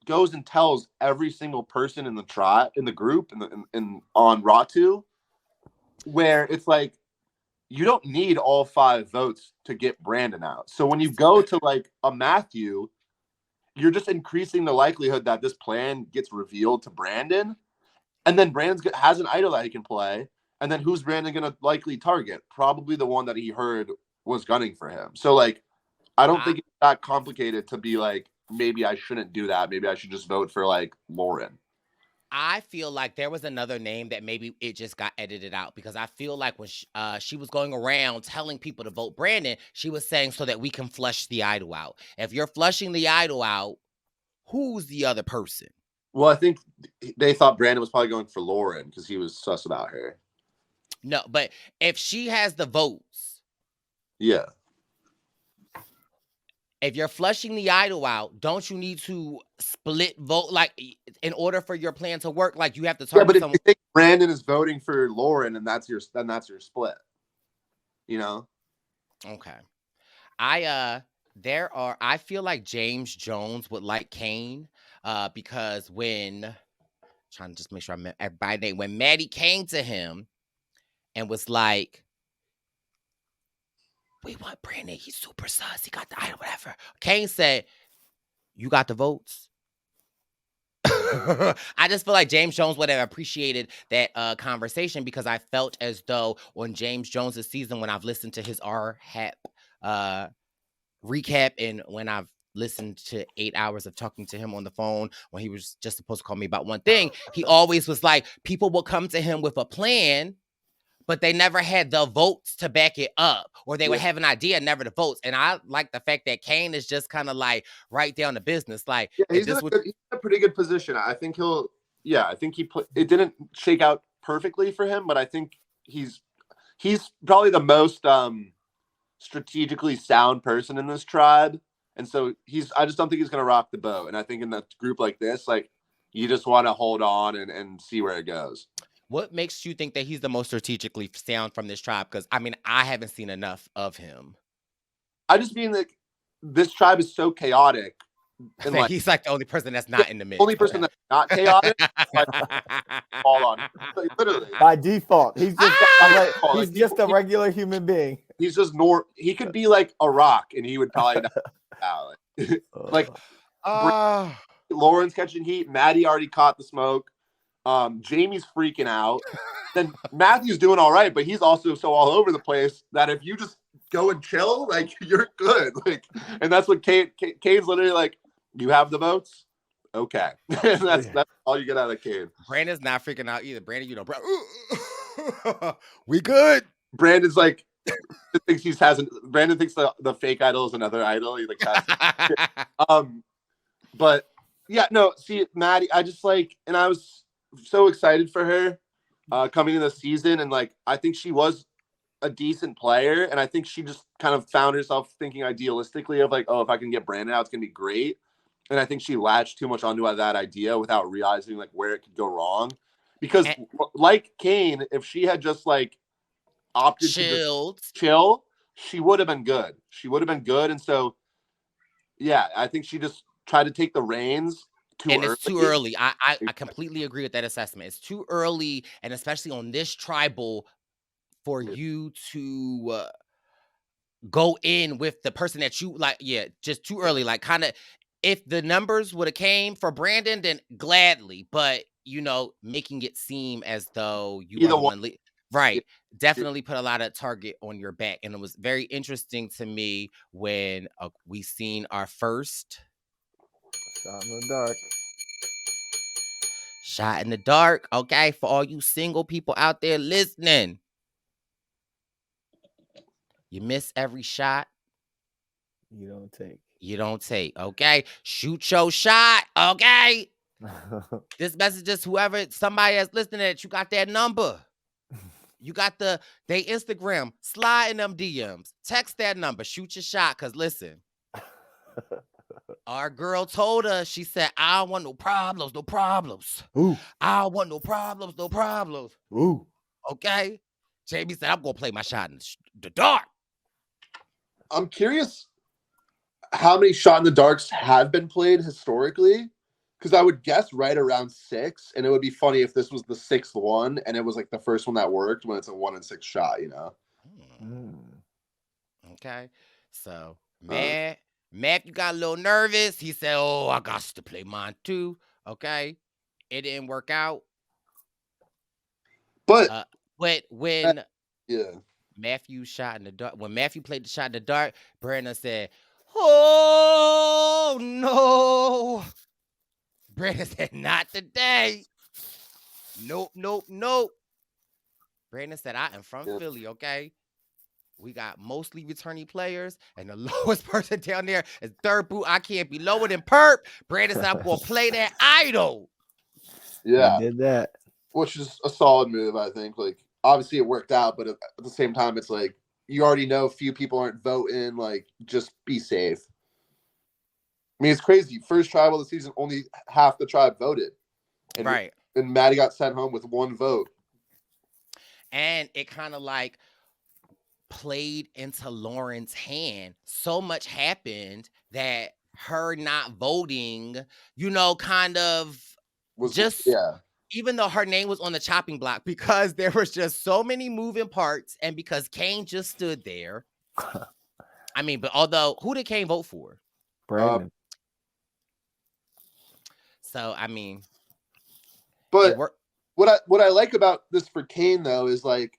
goes and tells every single person in the tribe, in the group, on Ratu, where it's like you don't need all 5 votes to get Brandon out. So when you go to like a Matthew, you're just increasing the likelihood that this plan gets revealed to Brandon, and then Brandon has an idol that he can play. And then who's Brandon going to likely target? Probably the one that he heard was gunning for him. So, like, I don't think it's that complicated to be like, maybe I shouldn't do that. Maybe I should just vote for, like, Lauren. I feel like there was another name that maybe it just got edited out because I feel like when she was going around telling people to vote Brandon, she was saying so that we can flush the idol out. If you're flushing the idol out, who's the other person? Well, I think they thought Brandon was probably going for Lauren because he was sus about her. No, but if she has the votes. Yeah. If you're flushing the idol out, don't you need to split vote? Like, in order for your plan to work, like you have to target someone. If you think Brandon is voting for Lauren and that's your split. Okay. I feel like James Jones would like Kane because when trying to just make sure I remember everybody's name, when Maddie came to him and was like, we want Brandon. He's super sus. He got the idol, whatever. Kane said, you got the votes. I just feel like James Jones would have appreciated that conversation because I felt as though on James Jones's season, when I've listened to his RHAP recap and when I've listened to 8 hours of talking to him on the phone when he was just supposed to call me about one thing, he always was like, people will come to him with a plan, but they never had the votes to back it up, or they would have an idea, never the votes. And I like the fact that Kane is just kind of like right down to business. Like, he's in a pretty good position. I think it didn't shake out perfectly for him, but I think he's probably the most strategically sound person in this tribe. And so I just don't think he's going to rock the boat. And I think in a group like this, like you just want to hold on and see where it goes. What makes you think that he's the most strategically sound from this tribe? Because, I mean, I haven't seen enough of him. I just mean that this tribe is so chaotic. And like, he's like the only person that's not in the mix. The only person that's not chaotic. Fall on. Literally. By default. He's just a regular human being. He's just he could be like a rock and he would probably not. Lauren's catching heat. Maddie already caught the smoke. Jamie's freaking out. Then Matthew's doing all right, but he's also so all over the place that if you just go and chill, like you're good. Like, and that's what Kane's literally like, you have the votes? Okay. And that's all you get out of Kane. Brandon's not freaking out either. Brandon, you know, we good. Brandon's like, Brandon thinks the fake idol is another idol. He like has but yeah, no, see, Maddie, I just like, and I was so excited for her coming in the season, and like I think she was a decent player, and I think she just kind of found herself thinking idealistically of like, oh, if I can get Brandon out, it's gonna be great. And I think she latched too much onto that idea without realizing like where it could go wrong. Because like Kane, if she had just like opted to just chill, she would have been good. She would have been good. And so, yeah, I think she just tried to take the reins too early. It's too early. I completely agree with that assessment. It's too early, and especially on this tribal, for you to go in with the person that you like. Yeah, just too early. Like, kind of, if the numbers would have came for Brandon, then gladly. But you know, making it seem as though you are one. Right. Definitely put a lot of target on your back. And it was very interesting to me when we seen our first Shot in the dark. Shot in the dark. Okay. For all you single people out there listening, you miss every shot. You don't take. You don't take. Okay. Shoot your shot. Okay. This message is whoever, somebody that's listening that you got that number. You got they Instagram, slide in them DMs, text that number, shoot your shot. Cause listen, our girl told us, she said, I don't want no problems, no problems. Ooh. I don't want no problems, no problems. Ooh. Okay. Jamie said, I'm gonna play my shot in the dark. I'm curious how many shot in the darks have been played historically. Because I would guess right around 6, and it would be funny if this was the 6th one, and it was like the first one that worked when it's a 1 in 6 shot, you know? Okay, so Matthew got a little nervous. He said, "Oh, I got to play mine too." Okay, it didn't work out. But when Matthew shot in the dark, when Matthew played the shot in the dark, Brandon said, "Oh no." Brandon said, not today. Nope. Brandon said, I am from Philly, okay? We got mostly returning players, and the lowest person down there is third boot. I can't be lower than Perp. Brandon said, I'm going to play that idol. Yeah. I did that. Which is a solid move, I think. Like, obviously it worked out, but at the same time, it's like, you already know few people aren't voting. Like, just be safe. I mean, it's crazy. First tribal of the season, only half the tribe voted. And, right. And Maddie got sent home with 1 vote. And it kind of like played into Lauren's hand. So much happened that her not voting, you know, kind of was just, even though her name was on the chopping block, because there was just so many moving parts, and because Kane just stood there. I mean, but although, who did Kane vote for? Brandon. So, I mean, but what I like about this for Kane, though, is like,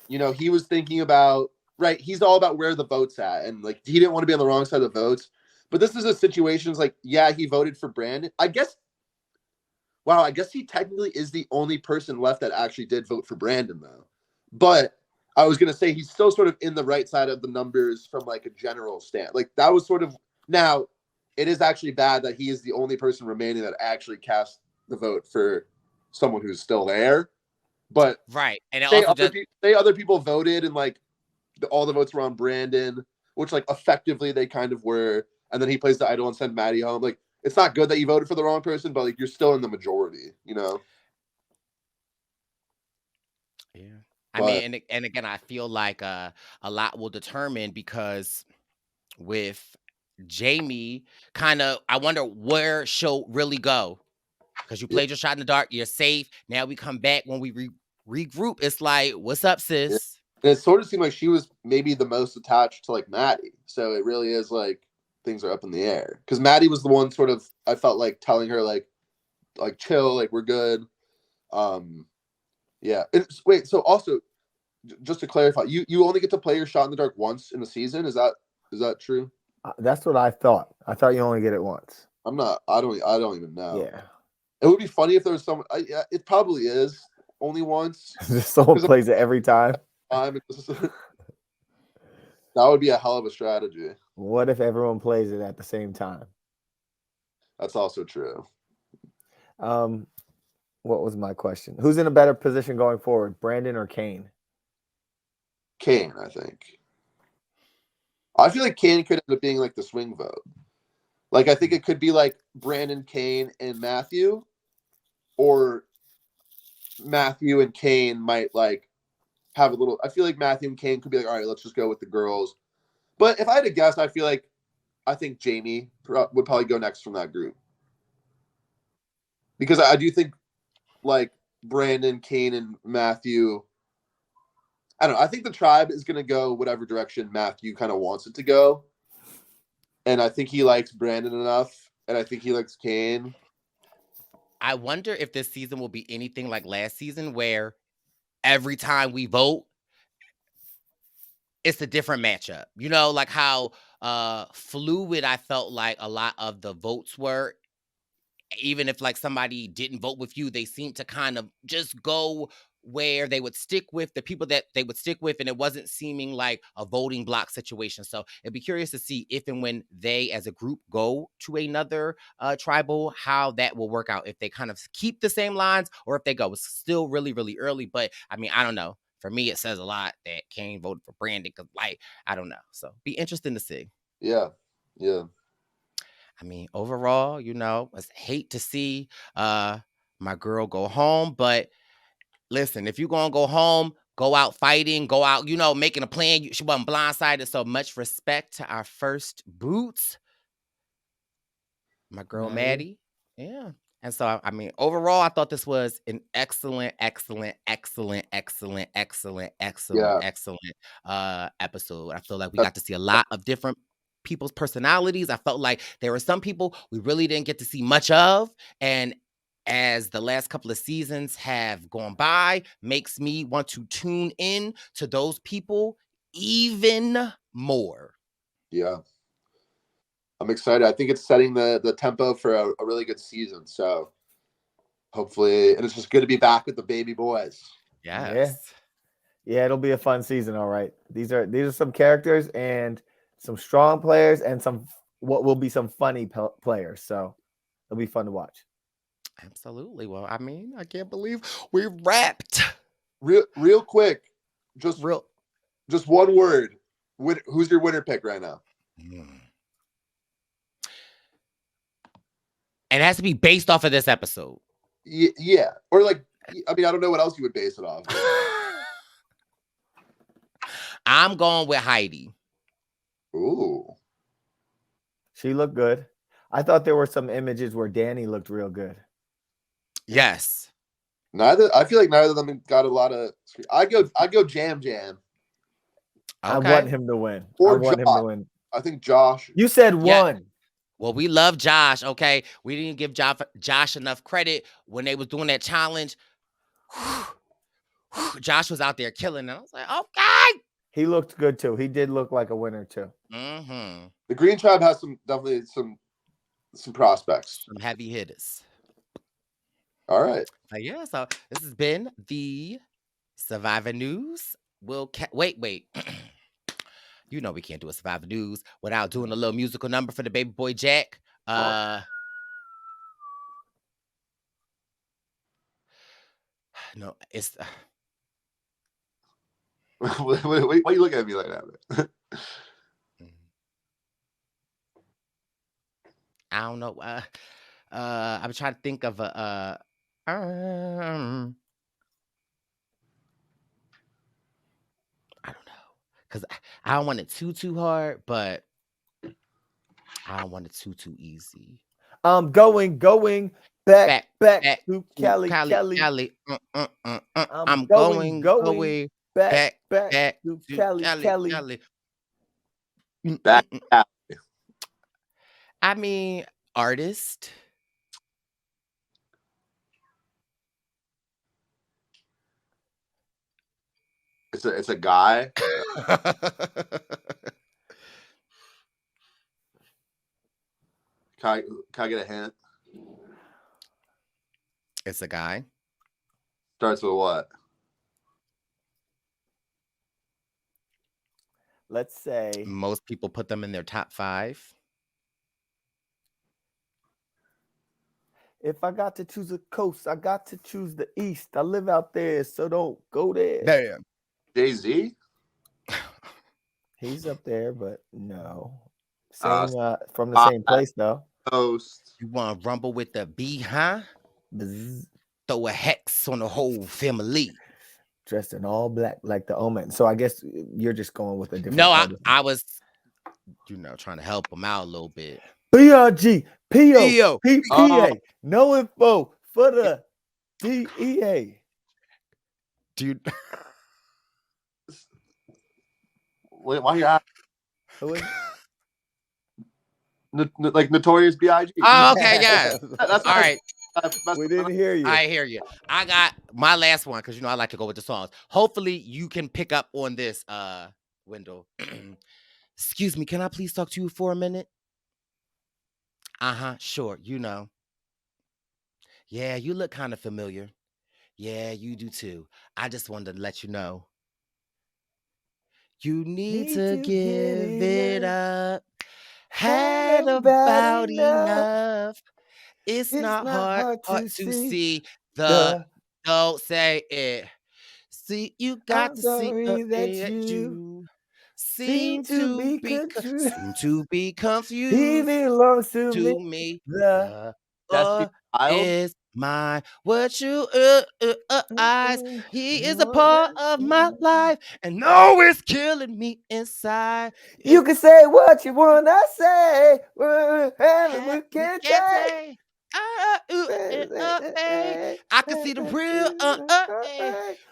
you know, he was thinking about, right, he's all about where the vote's at, and like he didn't want to be on the wrong side of the votes. But this is a situation, like, yeah, he voted for Brandon. I guess he technically is the only person left that actually did vote for Brandon, though. But I was gonna say he's still sort of in the right side of the numbers from like a general stand. Like that was sort of, now it is actually bad that he is the only person remaining that actually cast the vote for someone who's still there. But right, and say other people voted and like all the votes were on Brandon, which like effectively they kind of were, and then he plays the idol and sends Maddie home. Like, it's not good that you voted for the wrong person, but like you're still in the majority, you know? Yeah. I mean, and again, I feel like a lot will determine, because with Jamie, kind of, I wonder where she'll really go, because you played your shot in the dark, you're safe. Now we come back when we regroup. It's like, what's up, sis? And it sort of seemed like she was maybe the most attached to like Maddie, so it really is like things are up in the air, because Maddie was the one sort of, I felt like telling her like chill, like we're good. Yeah. And wait, so also just to clarify, you only get to play your shot in the dark once in the season. Is that true? That's what I thought. I thought you only get it once. I'm not. I don't even know. Yeah. It would be funny if there was someone. Yeah, it probably is only once. Someone plays it every time. That would be a hell of a strategy. What if everyone plays it at the same time? That's also true. What was my question? Who's in a better position going forward, Brandon or Kane? Kane, I think. I feel like Kane could end up being like the swing vote. Like, I think it could be like Brandon, Kane, and Matthew, or Matthew and Kane might like have a little. I feel like Matthew and Kane could be like, all right, let's just go with the girls. But if I had to guess, I think Jamie would probably go next from that group, because I do think like Brandon, Kane, and Matthew. I don't know. I think the tribe is going to go whatever direction Matthew kind of wants it to go. And I think he likes Brandon enough. And I think he likes Kane. I wonder if this season will be anything like last season, where every time we vote, it's a different matchup. You know, like how fluid I felt like a lot of the votes were. Even if like somebody didn't vote with you, they seemed to kind of just go where they would stick with the people that they would stick with, and it wasn't seeming like a voting block situation. So it'd be curious to see if and when they as a group go to another tribal, how that will work out, if they kind of keep the same lines or if they go. It's still really, really early, but I mean, I don't know. For me, it says a lot that Kane voted for Brandon, because like, I don't know. So be interesting to see. Yeah. I mean, overall, you know, I hate to see my girl go home, but listen, if you're gonna go home, go out fighting, go out, you know, making a plan. She wasn't blindsided. So much respect to our first boots, my girl Maddie. Yeah. And so, I mean, overall, I thought this was an excellent episode. I feel like we got to see a lot of different people's personalities. I felt like there were some people we really didn't get to see much of. And as the last couple of seasons have gone by, makes me want to tune in to those people even more. Yeah. I'm excited. I think it's setting the tempo for a really good season. So hopefully, and it's just good to be back with the baby boys. Yes. Yeah, it'll be a fun season. All right. These are some characters and some strong players and some what will be some funny players. So it'll be fun to watch. Absolutely. Well, I mean, I can't believe we wrapped. Real quick, just Real. Just one word. Who's your winner pick right now? And it has to be based off of this episode. Yeah. Or like, I mean, I don't know what else you would base it off. I'm going with Heidi. Ooh. She looked good. I thought there were some images where Danny looked real good. Yes. I feel like neither of them got a lot of. I go Jam. Okay. I want him to win. Or I want Josh. him to win. I think Josh. You said Yeah. one. Well, we love Josh, okay? We didn't give Josh enough credit when they was doing that challenge. Josh was out there killing it. I was like, okay. He looked good too. He did look like a winner too. Mm-hmm. The Green Tribe has definitely some prospects. Some heavy hitters. All right. Yeah, so this has been the Survivor News. Wait. You know we can't do a Survivor News without doing a little musical number for the baby boy Jack. No, it's Wait, why are you looking at me like that? I don't know. I'm trying to think of a I don't know, because I don't want it too hard, but I don't want it too easy. Going back to Kelly. I'm going back to to Kelly. Back. I mean, artist. It's a guy. Can I get a hint? It's a guy. Starts with what? Let's say Most people put them in their top 5. if I got to choose a coast, I got to choose the east. I live out there, so don't go there. Damn. Jay-Z? He's up there, but no. Uh, Same from the same place though. Toast. You want to rumble with the B, huh? Bzz. Throw a hex on the whole family. Dressed in all black like the Omen. So I guess you're just going with a different. No, part of it. I was, trying to help him out a little bit. BRG, P.O. PPA, no info for the DEA. Dude. Wait, why you asking? Who is- Like Notorious B.I.G. Oh, okay, yeah. That's All right. We didn't hear you. I hear you. I got my last one because I like to go with the songs. Hopefully you can pick up on this, Wendell. Excuse me, can I please talk to you for a minute? Sure, Yeah, you look kind of familiar. Yeah, you do too. I just wanted to let you know. You need to give it up. Had about enough. It's not hard to see the don't say it. See, you got I'm to see sorry that you seem to be confused. He belongs to To me. me, The Destiny Child? is mine. What you eyes? He is a part of my life, and no, it's killing me inside. You can say what you wanna say. We can't say. I can see the real.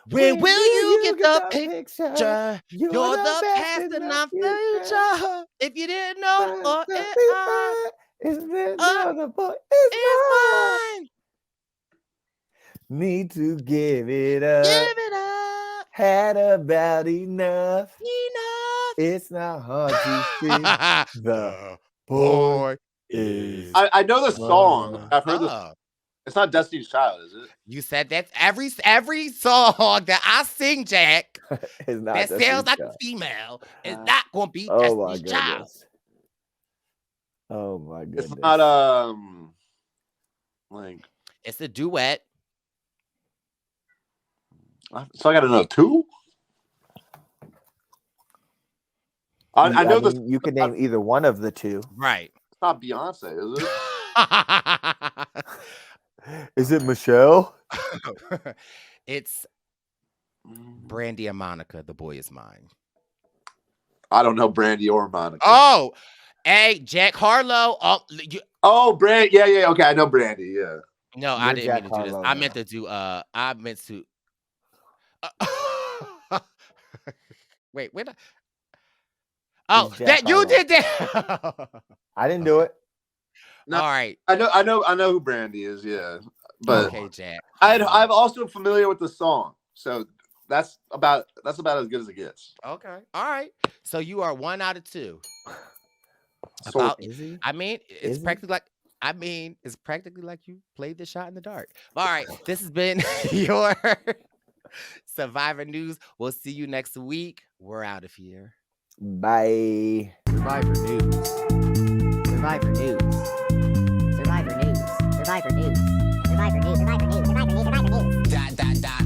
When will you get the picture? You're the past and I'm future. If you didn't know, It's mine. Need to give it up. Give it up. Had about enough. Enough. It's not hard to see. The boy is. I know the song. I've heard this. Oh. It's not Destiny's Child, is it? You said that every song that I sing, Jack, It's not that Destiny's sounds like a Child. female is not going to be Oh my Destiny's Child. goodness. Oh my goodness. It's not like. It's a duet. So I got to know 2. I know this. You can name either one of the 2. Right. It's not Beyonce, is it? Is it Michelle? It's Brandy and Monica. The boy is mine. I don't know Brandy or Monica. Oh, hey, Jack Harlow. Brandy. Yeah. Okay, I know Brandy. Yeah. No, You're I didn't Jack mean to do this. Harlow I now. meant to do. I meant to. Wait. When? Oh, He's Jack that you Harlow. did that. I didn't do it. No. All right. I know who Brandy is. Yeah, but Okay, Jack. I'm also familiar with the song, so that's about as good as it gets. Okay. All right. So you are 1 out of 2. Sort About, of. Is he? I mean, Is it's it? practically like you played the shot in the dark. All right. This has been your Survivor News. We'll see you next week. We're out of here. Bye. Survivor News. Survivor News. Survivor News. Survivor News. Survivor News. Survivor News. Survivor News. Survivor News. Dot, dot, dot.